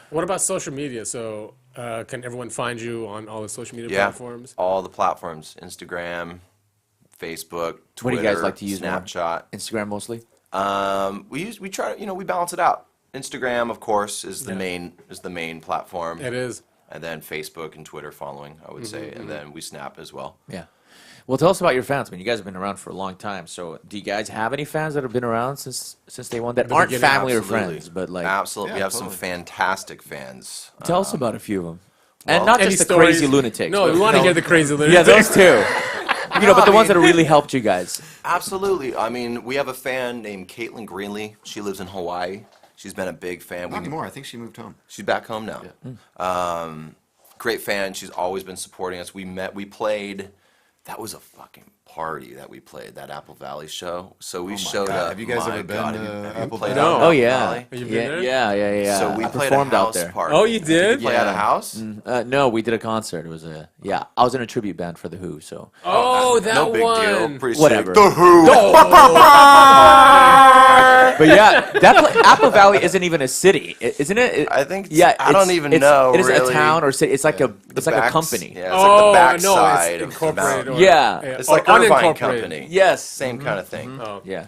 What about social media? So, can everyone find you on all the social media platforms? All the platforms: Instagram, Facebook, Twitter. What do you guys like to use? Snapchat, Instagram mostly. We try to, you know, we balance it out. Instagram, of course, is the main platform. It is. And then Facebook and Twitter following, I would say, and then we Snap as well. Yeah. Well, tell us about your fans. I mean, you guys have been around for a long time. So, do you guys have any fans that have been around since day one that aren't family or friends, but like absolutely, we have some fantastic fans. Tell us about a few of them, and not just the crazy lunatics. No, we want to hear the crazy lunatics. Yeah, those two. You know, but the ones that have really helped you guys. Absolutely. I mean, we have a fan named Kealen Greenlee. She lives in Hawaii. She's been a big fan. Not anymore. I think she moved home. She's back home now. Yeah. Great fan. She's always been supporting us. We played. That was a fucking party that we played, that Apple Valley show. So we showed up. Have you guys ever been to Apple Valley? No. Oh yeah. Have you been there? Yeah. So we I played performed a out house there. party. Oh, you did? Did you play at a house? No, we did a concert. It was I was in a tribute band for the Who. So Oh, that No big one. deal. Pretty Whatever. sick. The Who. but yeah, Apple Valley isn't even a city, isn't it? I think. I don't even know. It is really. a town or city. It's like a company. Yeah, it's like the backside it's of the mountain. incorporated. Yeah. It's like Irvine unincorporated. Company. Yes. Same kind of thing. Oh. Yeah.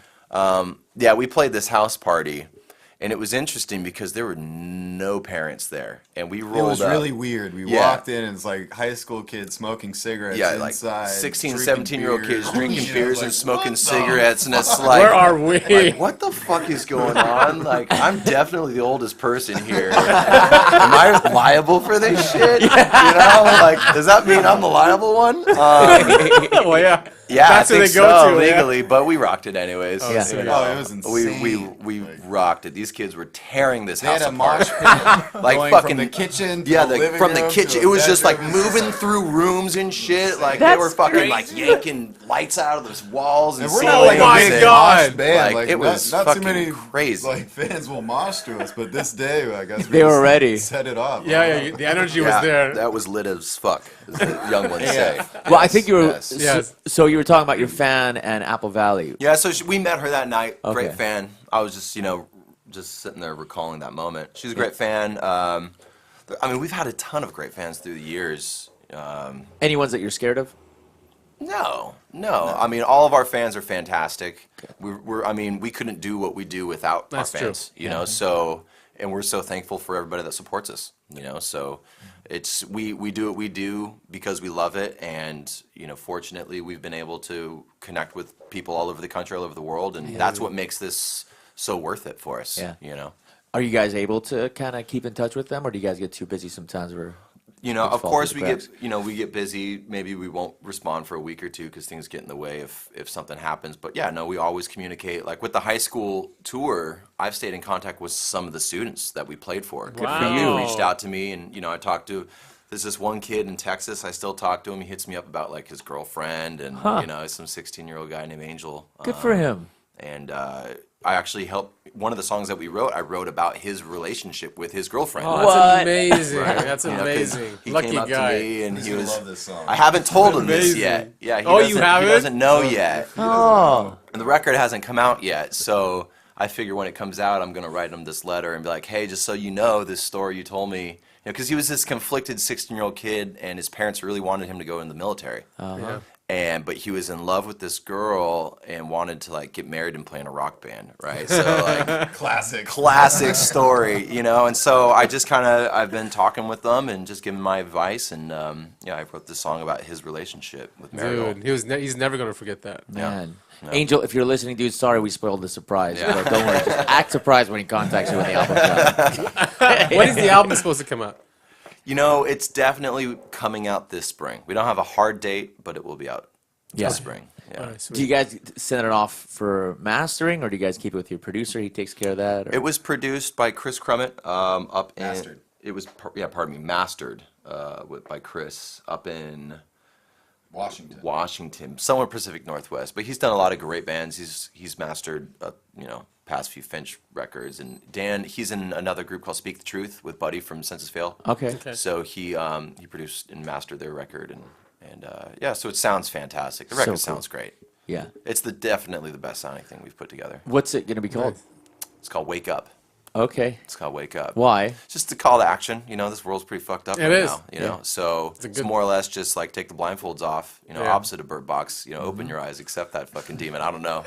Yeah, we played this house party, and it was interesting because there were no parents there, and we rolled It was up. really weird. We walked in and it's like high school kids smoking cigarettes inside. 16, drinking 17-year-old beers. kids drinking Yeah, beers like, and smoking what the cigarettes, and it's like, Where are we? like, what the fuck is going on? Like, I'm definitely the oldest person here. Am I liable for this shit? You know, like, does that mean I'm the liable one? Well, yeah. Yeah, That's I where think they go so, to, legally, but we rocked it anyways. Yeah. You Oh, know. it was insane. We rocked it. These kids were tearing this They house had a apart. mosh pit Like going fucking from the kitchen to yeah, the living from the room kitchen. to It was a just like bedroom. moving through rooms and shit. Like they That's were fucking like crazy. yanking lights out of those walls and And we're ceilings. not like my a big God. mosh band. Like, it was not fucking too many crazy. Like fans will mosh to us, but this day I guess They were ready. Set it off. Yeah, the energy was Yeah, there. that was lit as fuck, as the young ones say. Well, I think you were. Yes. Yes. So you were talking about your fan and Apple Valley. Yeah, so we met her that night. Okay. Great fan. I was just, just sitting there recalling that moment. She's a great fan. I mean, we've had a ton of great fans through the years. Any ones that you're scared of? No. I mean, all of our fans are fantastic. I mean, we couldn't do what we do without That's our fans. true. You know, so and we're so thankful for everybody that supports us. You know, so it's we do what we do because we love it, and fortunately, we've been able to connect with people all over the country, all over the world, and that's what makes this so worth it for us. Yeah. You know. Are you guys able to kind of keep in touch with them, or do you guys get too busy sometimes? Where Of fall course through we the get, we get busy. Maybe we won't respond for a week or two because things get in the way if something happens. But yeah, no, we always communicate. Like with the high school tour, I've stayed in contact with some of the students that we played for. Good for They you. reached out to me, and I talked to. There's this one kid in Texas. I still talk to him. He hits me up about like his girlfriend and some 16-year-old guy named Angel. Good for him. And I actually helped. One of the songs that we wrote, I wrote about his relationship with his girlfriend. Oh, What? that's amazing. That's 'cause amazing. He Lucky came up guy. to me and He's he gonna was. love this song. I haven't told him this Amazing. yet. Yeah. Oh, you haven't? He doesn't know yet. Oh, And the record hasn't come out yet, so I figure when it comes out, I'm gonna write him this letter and be like, "Hey, just so you know, this story you told me." Because he was this conflicted 16-year-old kid, and his parents really wanted him to go in the military. But he was in love with this girl and wanted to like get married and play in a rock band, right? So like classic story, And so I just I've been talking with them and just giving my advice, and I wrote this song about his relationship with Mariel. Dude, he's never gonna forget that. man. Angel, if you're listening, dude, sorry we spoiled the surprise. But don't worry, just act surprised when he contacts you with the album. When is the album supposed to come out? It's definitely coming out this spring. We don't have a hard date, but it will be out this spring. Yeah. Do you guys send it off for mastering, or do you guys keep it with your producer? He takes care of that. Or? It was produced by Chris Crummett. Up in Mastered. It was mastered by Chris up in Washington, somewhere Pacific Northwest. But he's done a lot of great bands. He's mastered past few Finch records. And Dan, he's in another group called Speak the Truth with Buddy from Census Fail. Okay. So he produced and mastered their record, and so it sounds fantastic. The record sounds great. Yeah. It's definitely the best sounding thing we've put together. What's it going to be called? It's called Wake Up. Okay. It's called Wake Up. Why? Just the call to action. This world's pretty fucked up right now. Yeah. So it's more or less just like take the blindfolds off. Opposite of Bird Box. Open your eyes, accept that fucking demon. I don't know.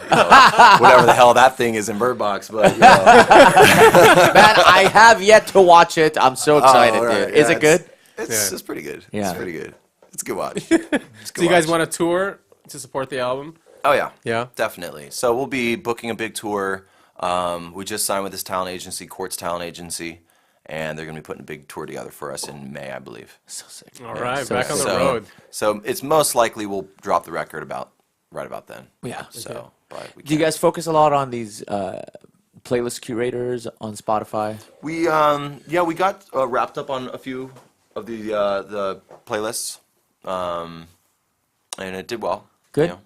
Whatever the hell that thing is in Bird Box, but. Man, I have yet to watch it. I'm so excited, dude. Is it good? It's pretty good. Yeah. It's pretty good. It's a good watch. So you guys want to tour to support the album? Oh yeah. Yeah. Definitely. So we'll be booking a big tour. We just signed with this talent agency, Quartz Talent Agency, and they're going to be putting a big tour together for us in May, I believe. So sick. All right, back on the road. So it's most likely we'll drop the record right about then. Yeah. So, but we do you guys focus a lot on these playlist curators on Spotify? We we got wrapped up on a few of the playlists, and it did well. Good.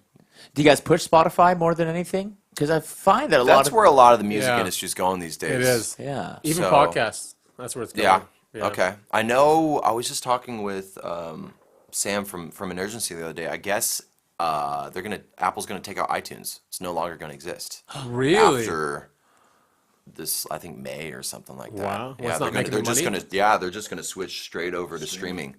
Do you guys push Spotify more than anything? Because I find that that's where a lot of the music industry is going these days. It is. Yeah. Even podcasts. That's where it's going. Yeah. Okay. I know. I was just talking with Sam from Emergency the other day. I guess Apple's gonna take out iTunes. It's no longer gonna exist. Really? After this, I think May or something like that. Wow. Yeah, they're just gonna switch straight over to streaming.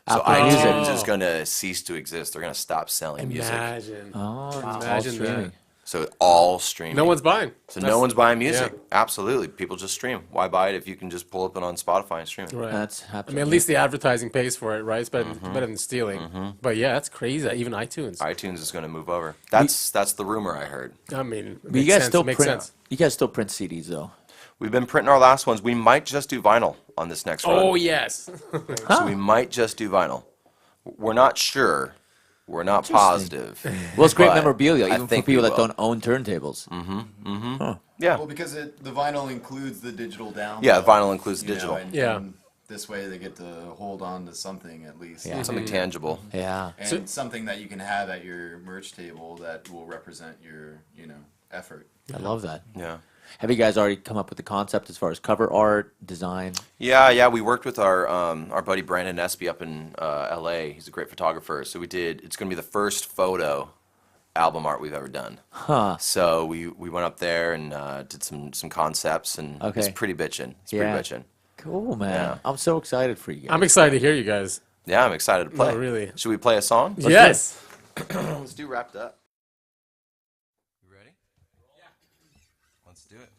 So Apple iTunes is gonna cease to exist. They're gonna stop selling music. Imagine. Oh, Imagine that. So all streaming. No one's buying. So no one's buying music. Yeah. Absolutely. People just stream. Why buy it if you can just pull up it on Spotify and stream it? Right. That's happening. I mean, at least the advertising pays for it, right? It's better than stealing. But yeah, that's crazy. Even iTunes. iTunes is going to move over. That's the rumor I heard. I mean, but you guys still print. You guys still print CDs though. We've been printing our last ones. We might just do vinyl on this next run. Oh yes. So we might just do vinyl. We're not sure. We're not positive. Well, it's great memorabilia, even for people that don't own turntables. Yeah. Well, because the vinyl includes the digital download. Yeah, vinyl includes digital. And this way they get to hold on to something at least. Yeah. Something tangible. Yeah. And something that you can have at your merch table that will represent your, effort. I love that. Yeah. Have you guys already come up with the concept as far as cover art, design? Yeah. We worked with our buddy Brandon Espy up in L.A. He's a great photographer. So it's going to be the first photo album art we've ever done. Huh. So we went up there and did some concepts, and it's pretty bitchin'. It's pretty bitchin'. Cool, man. Yeah. I'm so excited for you guys. I'm excited to hear you guys. Yeah, I'm excited to play. No, really. Should we play a song? Yes. Let's do Wrapped Up. You ready? Yeah. Let's do it.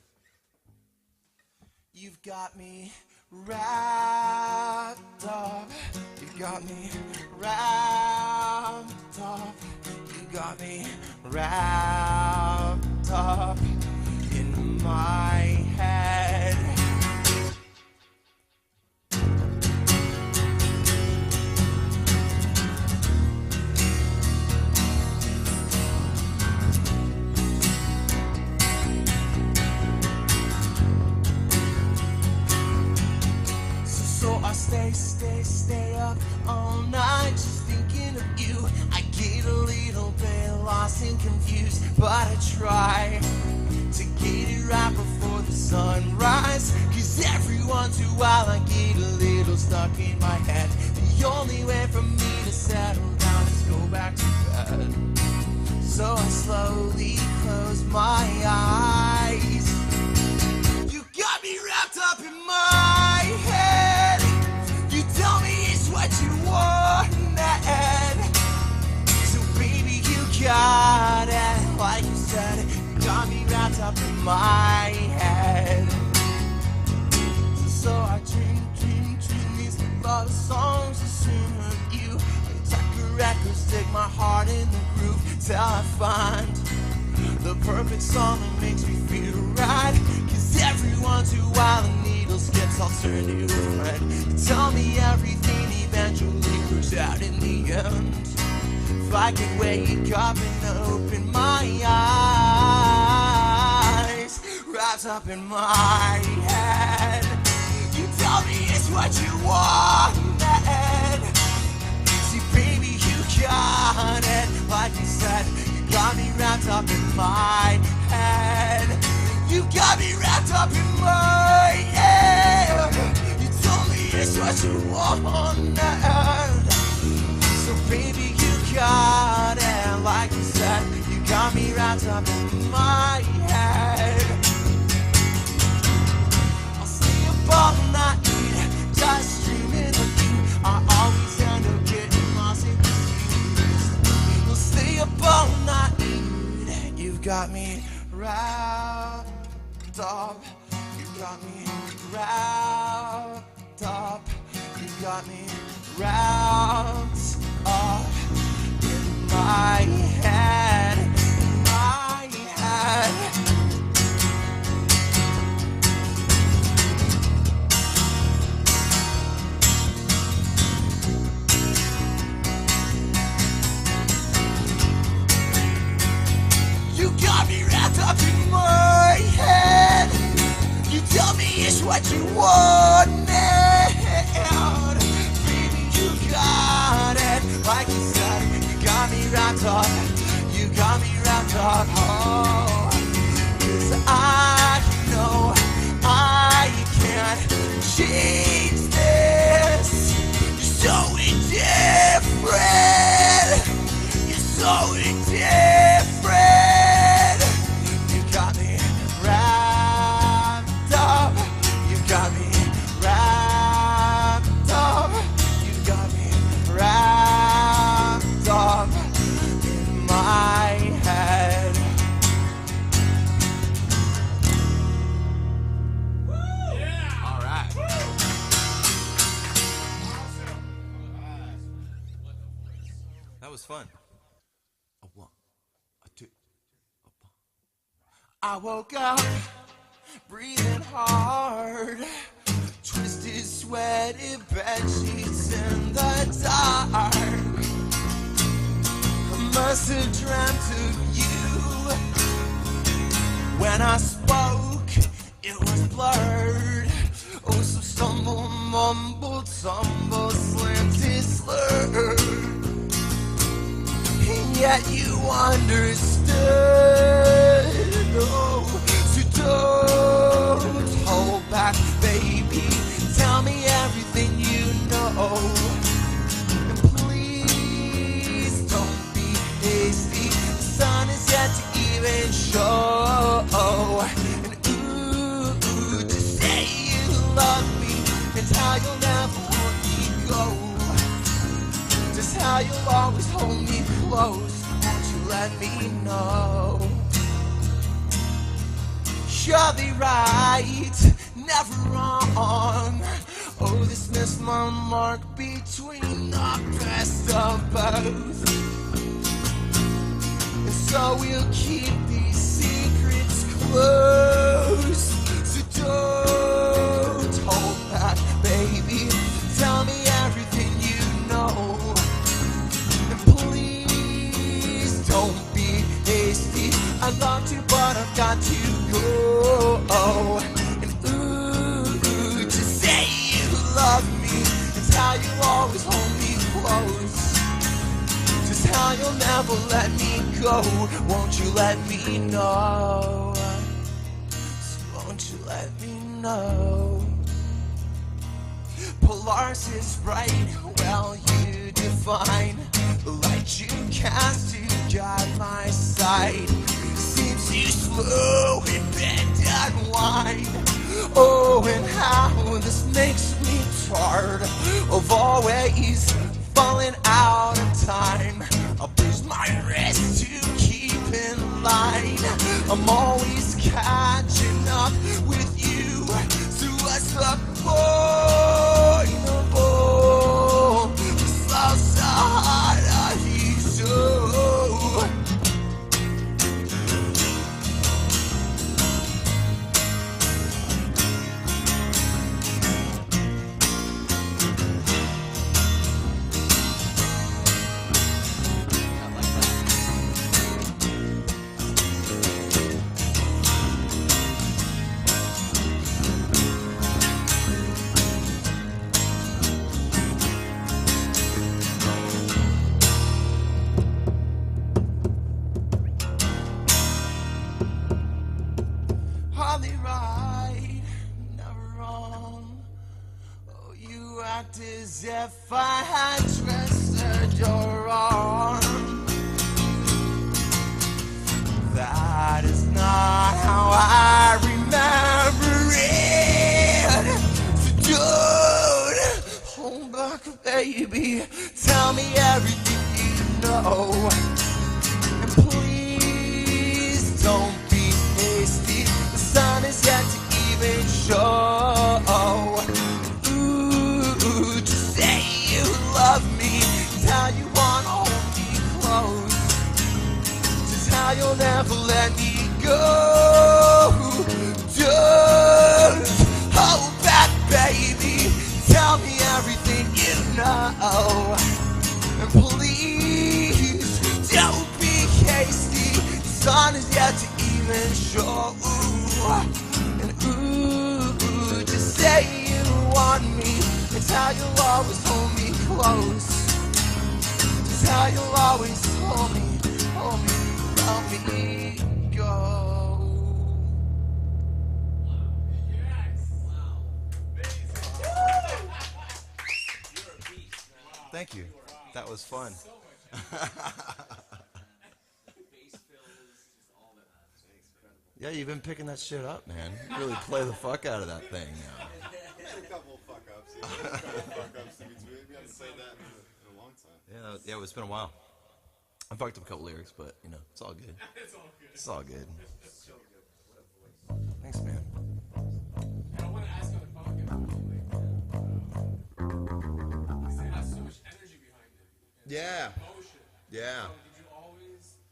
You've got me wrapped up. You got me wrapped up. You got me wrapped up in my head. So I stay up all night just thinking of you. I get a little bit lost and confused, but I try to get it right before the sunrise. Cause every once in a while I get a little stuck in my head. The only way for me to settle down is go back to bed. So I slowly close my eyes. You got me wrapped up in my head. You tell me it's what you want. So baby, you got it. Like you said, you got me wrapped up in my head. So I dream these love songs to sing of you. I tuck a record, stick my heart in the groove till I find the perfect song that makes me feel right. Cause every once in a while the needles gets all turned to a friend. Tell me everything eventually works out in the end. if I could wake up and open my eyes, wrapped up in my head. You tell me it's what you wanted. See, baby, you got it. Like you said, you got me wrapped up in my head. You got me wrapped up in my head. You told me it's what you wanted. So baby, you got it. Like you said, you got me wrapped up in my head. I'll stay up all night, just dreaming of you. I always end up getting lost in confused. We'll stay up all night. You've got me wrapped up. You got me wrapped up. You got me wrapped up in my head. In my head. You got me wrapped up in my head. You tell me it's what you wanted. Baby, you got it. Like you said, you got me wrapped up. You got me wrapped up. Oh, 'cause I know I can't change this. You're so indifferent. You're so indifferent. You got me wrapped up. You got me wrapped up. You got me wrapped up in my head. All right. That was fun. A one, a two, a one. I woke up breathing hard, twisted, sweaty bedsheets in the dark. I must have dreamt of you. When I spoke, it was blurred. Oh, so stumble, mumble, tumble, slanted, slurred. And yet you understood. Oh, so don't hold back, baby. Tell me everything you know. And please don't be hasty. The sun is yet to even show. And ooh, to say you love me and how you'll never let me go. Just how you'll always hold me close. Won't you let me know? Surely right, never wrong. Oh, this missed my mark between the best of both. And so we'll keep these secrets close. So don't hold back, baby. Tell me everything you know. And please don't be hasty. I love to, but I've got to go. And ooh, to say you love me, it's how you always hold me close. Just how you'll never let me go. Won't you let me know? So won't you let me know? Polaris is bright, well you define the light you cast to guide my sight. Seems you slow and bend and wide. Oh, and how this makes me tired of always falling out of time. I'll bruise my wrist to keep in line. I'm always catching up with you. So what's the point of all this love so hard on you? So hardly right, never wrong. Oh, you act as if I had twisted your arm. That is not how I remember it. So dude, hold back, baby. Tell me everything you know. And please don't be hasty. The sun is yet to even show. Ooh, just say you love me. Tell you wanna hold me close. How you'll never let me go. Just hold back, baby. Tell me everything you know. And please don't be hasty. The sun is yet to even show. And ooh, just say you want me. It's how you'll always hold me close. It's how you'll always hold me. Let me go. Thank you. That was fun. Yeah, you've been picking that shit up, man. You really play the fuck out of that thing now. A couple of fuck ups. We haven't played that in a long time. Yeah, it's been a while. I fucked up a couple lyrics, but you know, it's all good. It's all good. Thanks, man. I want to ask on the podcast. It has so much energy behind it. Yeah. Emotion. Yeah. So were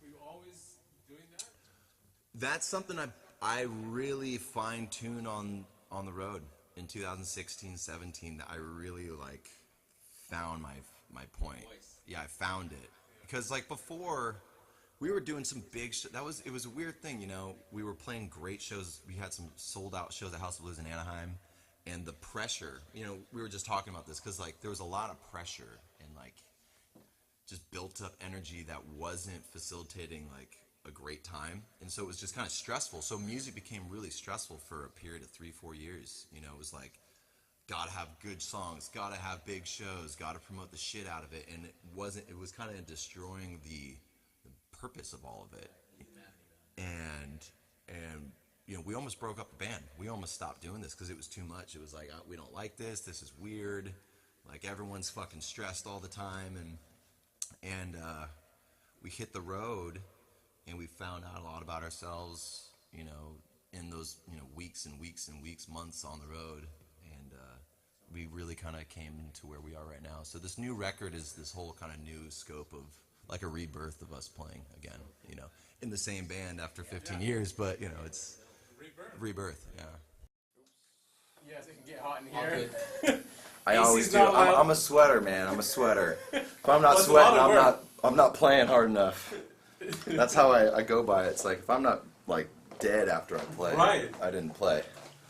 you always doing that? That's something I really fine-tuned on the road in 2016, 17. That I really like found my point. Yeah, I found it. Because like before, we were doing some big it was a weird thing, you know. We were playing great shows. We had some sold out shows at House of Blues in Anaheim, and the pressure, you know, we were just talking about this because like there was a lot of pressure and like just built up energy that wasn't facilitating like a great time, and so it was just kind of stressful. So music became really stressful for a period of 3-4 years. You know, it was like, gotta have good songs, gotta have big shows, gotta promote the shit out of it, and it was kind of destroying the purpose of all of it. And you know, we almost broke up the band. We almost stopped doing this because it was too much. It was like, we don't like this is weird, like everyone's fucking stressed all the time, and we hit the road and we found out a lot about ourselves, you know, in those, you know, weeks and weeks and weeks, months on the road. We really kind of came to where we are right now. So this new record is this whole kind of new scope of like a rebirth of us playing again, you know, in the same band after 15 years, but you know, it's rebirth, yeah. Yes, it can get hot in here. I always do. I'm a sweater, man. I'm a sweater. If I'm not sweating, I'm not playing hard enough. That's how I go by it. It's like if I'm not like dead after I play, I didn't play.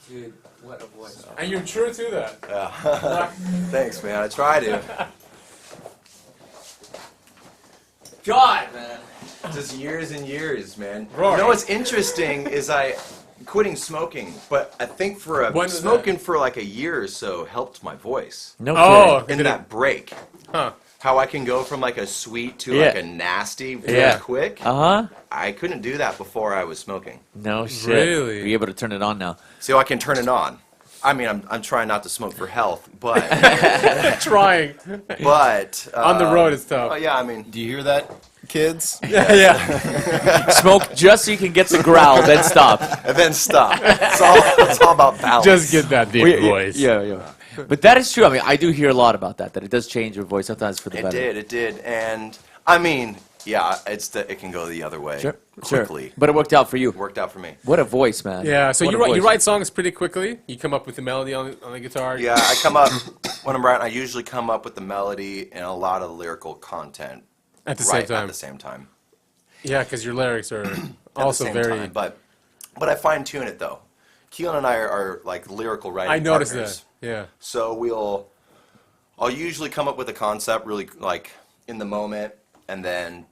Dude, what a voice. So. And you're true to that. Yeah. Thanks, man. I try to. God, man. Just years and years, man. Rory. You know what's interesting is quitting smoking, but I think smoking for like a year or so helped my voice. No kidding. In that break. Huh. How I can go from like a sweet to like a nasty really quick. I couldn't do that before I was smoking. No shit. Really? Are you able to turn it on now? So I can turn it on. I mean, I'm trying not to smoke for health, but trying. But on the road it's tough. Oh yeah, I mean, do you hear that, kids? Yeah. Smoke just so you can get the growl, then stop. And then stop. It's all about balance. Just get that deep voice. Yeah. But that is true. I mean, I do hear a lot about that it does change your voice sometimes for the better. It did. And I mean, yeah, it can go the other way quickly. But it worked out for you. It worked out for me. What a voice, man. Yeah, so you write songs pretty quickly? You come up with the melody on the guitar? Yeah, I come up, when I'm writing, I usually come up with the melody and a lot of lyrical content. At the same time? At the same time. Yeah, because your lyrics are also very... Time, but I fine-tune it, though. Kealen and I are like lyrical writing partners. I noticed that, yeah. So I'll usually come up with a concept really like in the moment, and then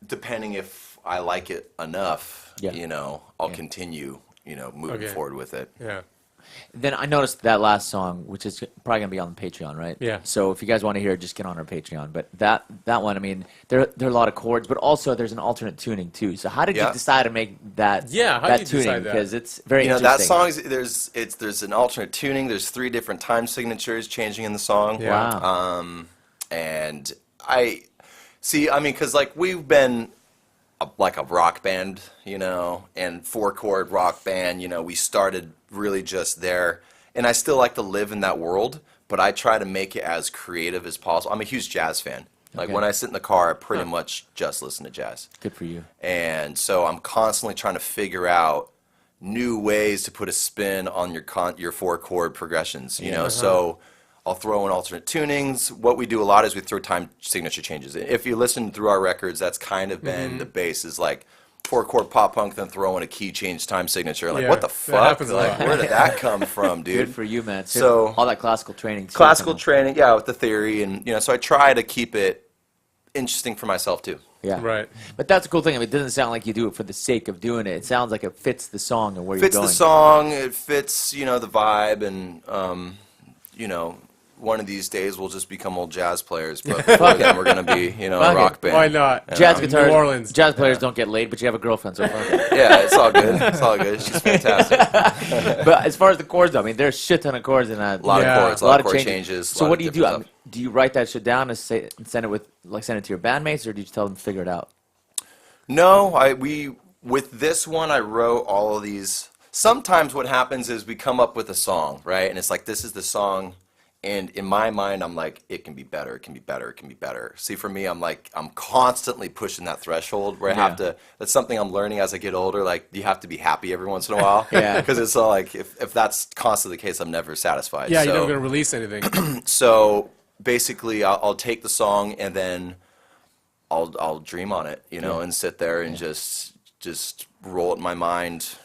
depending if I like it enough, you know, I'll continue moving forward with it. Yeah. Then I noticed that last song, which is probably going to be on Patreon, right? Yeah. So if you guys want to hear it, just get on our Patreon. But that one, I mean, there are a lot of chords, but also there's an alternate tuning too. So how did you decide to make that? Yeah, how that did you tuning? decide that? Because it's very that interesting. song there's an alternate tuning. There's 3 different time signatures changing in the song. Yeah. Wow. And I see. I mean, because like we've been like a rock band, and 4-chord rock band. We started really just there, and I still like to live in that world, but I try to make it as creative as possible. I'm a huge jazz fan. Like when I sit in the car, I pretty much just listen to jazz. Good for you. And so I'm constantly trying to figure out new ways to put a spin on your 4-chord progressions. So I'll throw in alternate tunings. What we do a lot is we throw time signature changes. If you listen through our records, that's kind of been the base, is like 4-chord pop punk, then throw in a key change time signature. Like, what the fuck? Like, where did that come from, dude? Good for you, man. So all that classical training. Classical training, with the theory, and so I try to keep it interesting for myself too. Yeah. Right. But that's a cool thing. I mean, it doesn't sound like you do it for the sake of doing it. It sounds like it fits the song and where you're going. Fits the song. It fits, the vibe, and one of these days we'll just become old jazz players, but before then we're gonna be, a rock band. Why not? Jazz guitars, New Orleans. jazz players don't get laid, but you have a girlfriend, so fuck it. Yeah, it's all good. It's all good. She's fantastic. But as far as the chords, though, I mean, there's a shit ton of chords in that. A lot of chords, a lot of chord changes. So what do you do? I mean, do you write that shit down and send it send it to your bandmates, or do you tell them to figure it out? No, with this one I wrote all of these. Sometimes what happens is we come up with a song, right? And it's like, this is the song. And in my mind, I'm like, it can be better, it can be better, it can be better. See, for me, I'm constantly pushing that threshold where I have to, that's something I'm learning as I get older, like, you have to be happy every once in a while. Yeah. Because it's all like, if that's constantly the case, I'm never satisfied. Yeah, you're never going to release anything. So basically, I'll take the song and then I'll dream on it, and sit there and just roll it in my mind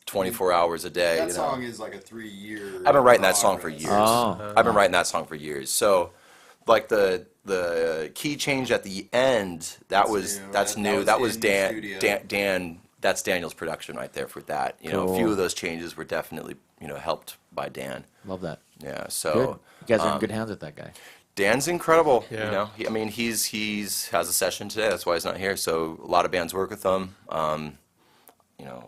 24 hours a day. That song is like a 3-year. I've been writing that song for years. Oh. I've been writing that song for years. So, like the key change at the end, that's new. That was Dan. That's Daniel's production right there for that. Cool. A few of those changes were definitely helped by Dan. Love that. Yeah. So Good. You guys are in good hands with that guy. Dan's incredible. Yeah. He's has a session today. That's why he's not here. So a lot of bands work with him.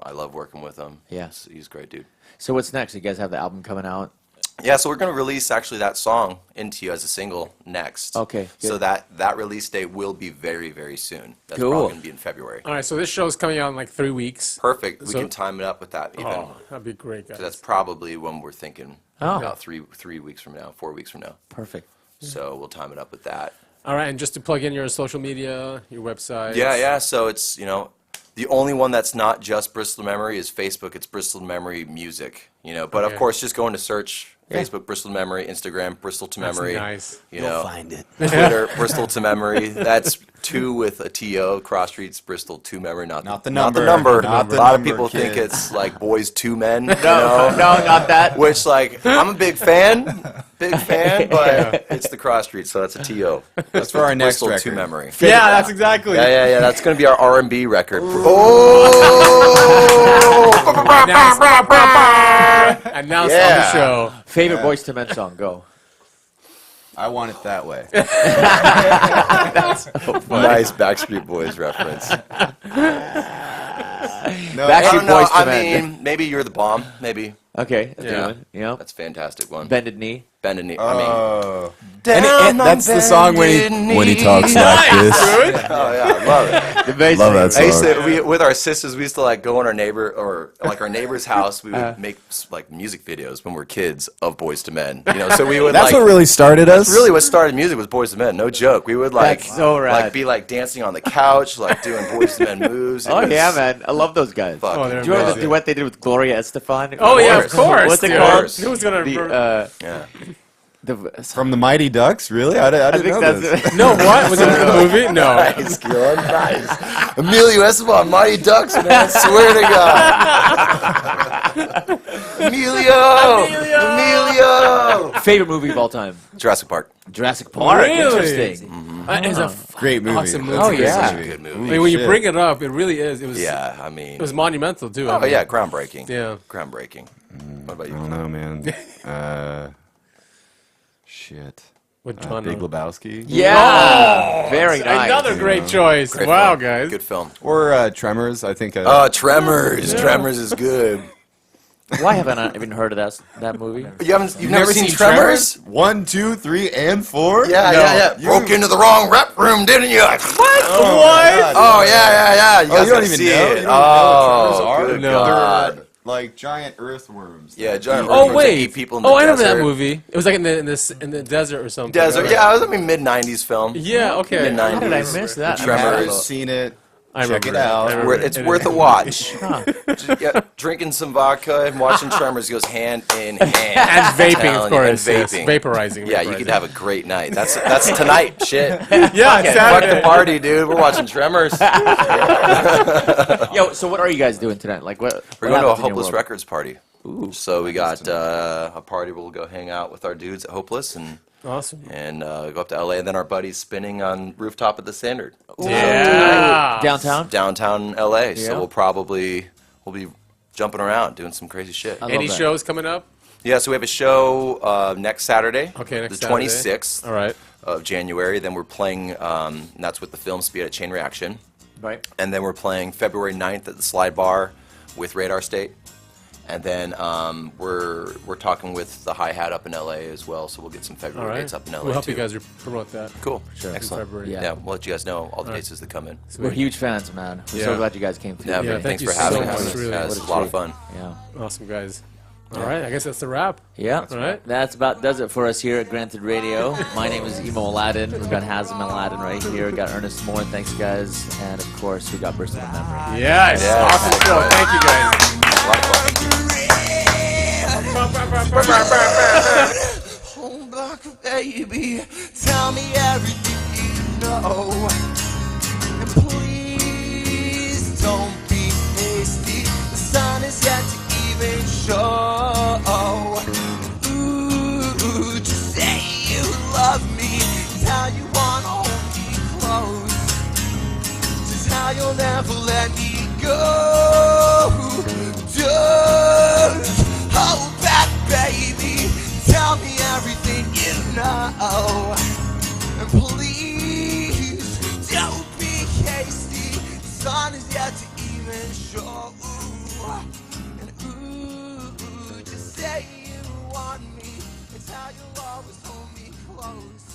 I love working with him. Yeah. He's a great dude. So what's next? You guys have the album coming out? Yeah, so we're going to release actually that song Into You as a single next. Okay, good. So that release date will be very, very soon. That's Cool. probably going to be in February. All right, so this show's coming out in like 3 weeks. Perfect. We So- can time it up with that even. Oh, that'd be great, guys. So that's probably when we're thinking Oh. about 3 weeks from now, 4 weeks from now. Perfect. So we'll time it up with that. All right, and just to plug in your social media, your website. Yeah. So it's, the only one that's not just Bristol Memory is Facebook. It's Bristol Memory Music, But of Okay. course, just going to search Facebook, Bristol Memory, Instagram, Bristol to That's Memory. nice. You'll find it. Twitter, Bristol to Memory. That's 2 with a T-O, cross streets, Bristol to Memory, not the number. Not the a lot of number, people think kid. it's like Boys to Men. No, not that. Which, I'm a big fan, but it's the cross street, so that's a T-O. That's for our next Bristol to record. Memory. Yeah, that's exactly. Yeah. That's going to be our R&B record. Announced on the show. Favorite Boys to Men song? Go. I want it that way. Nice Backstreet Boys reference. No, Backstreet I don't know. Boys to I Men. mean, maybe You're the Bomb. Maybe. Okay. That's Yeah. good. Yep. That's a fantastic one. Bended Knee. Bend a knee. Oh. Down That's on the song when bended he talks knee. like this. Oh yeah, I love it. Amazing. Love that I used song. to, with our sisters, we used to go in our neighbor's house. We would make music videos when we were kids of Boys to Men. So we would That's what really started us. really what started music was Boys to Men. No joke. We would That's so rad. be dancing on the couch, doing Boys to Men moves. It Oh was yeah, man. I love those guys. fucking Oh, they're Do you remember the amazing. duet they did with Gloria Estefan? Oh, yeah, of course. What's it dude. called? Who's going to... Yeah. From the Mighty Ducks? Really? I didn't think know that's this. it. No, what? Was it in the movie? No. Nice, Kealen, nice. Emilio Estevon, Mighty Ducks, man. I swear to God. Emilio. Favorite movie of all time? Jurassic Park. Jurassic Park. Really? Interesting. It's a great movie. awesome movie. Oh, yeah. Such a good movie. I mean, when you bring it up, it really is. It was. Yeah, I mean, it was monumental too. Oh yeah, groundbreaking. Yeah, groundbreaking. What about I you? don't know, man. Shit. What genre? Big Lebowski. Yeah, very nice. Another great choice. Great Wow, film. guys. Good film. Or Tremors. I think. Tremors. Yeah. Tremors is good. Why haven't I even heard of that movie? You've never seen Tremors? 1, 2, 3, and 4? Yeah. Broke into the wrong rep room, didn't you? What? What? Oh yeah. You guys you don't gotta even see know? it. You don't know what Tremors Oh, are? good No. God. They're like giant earthworms. Yeah, giant Oh earthworms that wait. eat people in the I remember desert. that movie. It was like in the desert or something. Desert. right? Yeah, it was mid '90s film. Yeah. Okay. Mid '90s. How did I miss that? I Tremors. haven't seen it. I Check remember it out. I remember It's it. worth a watch. Just, drinking some vodka and watching Tremors goes hand in hand. And vaping, Telling of you, course. and Yes. vaping. Vaporizing. Yeah, you could have a great night. That's tonight. Shit. Yeah, Fuck Saturday. the party, dude. We're watching Tremors. Yo, so what are you guys doing tonight? Like what? We're what going to a happens in your Hopeless world? Records party. Ooh, So we got a party where we'll go hang out with our dudes at Hopeless and Awesome. go up to LA. And then our buddies spinning on rooftop at the Standard. Yeah. downtown. Downtown LA. Yeah. So we'll be jumping around doing some crazy shit. I love Any that. shows coming up? Yeah, so we have a show next Saturday. Okay, next the Saturday. 26th All right. of January. Then we're playing, and that's with the Film Speed at Chain Reaction. Right. And then we're playing February 9th at the Slide Bar with Radar State. And then we're talking with the Hi-Hat up in LA as well, so we'll get some All February right. dates up in LA We'll help too. you guys promote that. Cool. Sure. Excellent. February. Yeah. Yeah, we'll let you guys know all the dates as they come in. We're huge fans, man. We're so Yeah. glad you guys came through. Yeah, Yeah, man, thank thanks you for so having much, us. really. Yeah, What this a is a lot of treat. fun. Yeah. Awesome, guys. All right. I guess that's the wrap. Yeah. All right. That's about does it for us here at Granted Radio. My name is Emo Alaeddin. We've got Haz Alaeddin right here. We've got Ernest Moore. Thanks, guys. And of course, we got Bristol in Memory. Yes. Yeah. Awesome show. Thank you, guys. A lot of fun. Hold back, baby. Tell me everything you know. And please don't be hasty. The sun is yet to even show. Ooh, just say you love me. Tell you wanna hold me close. Just how you'll never let me go. Just hold back, baby. Tell me everything you know. And please don't be hasty. The sun is yet to even show. And ooh, just say you want me. It's how you'll always hold me close.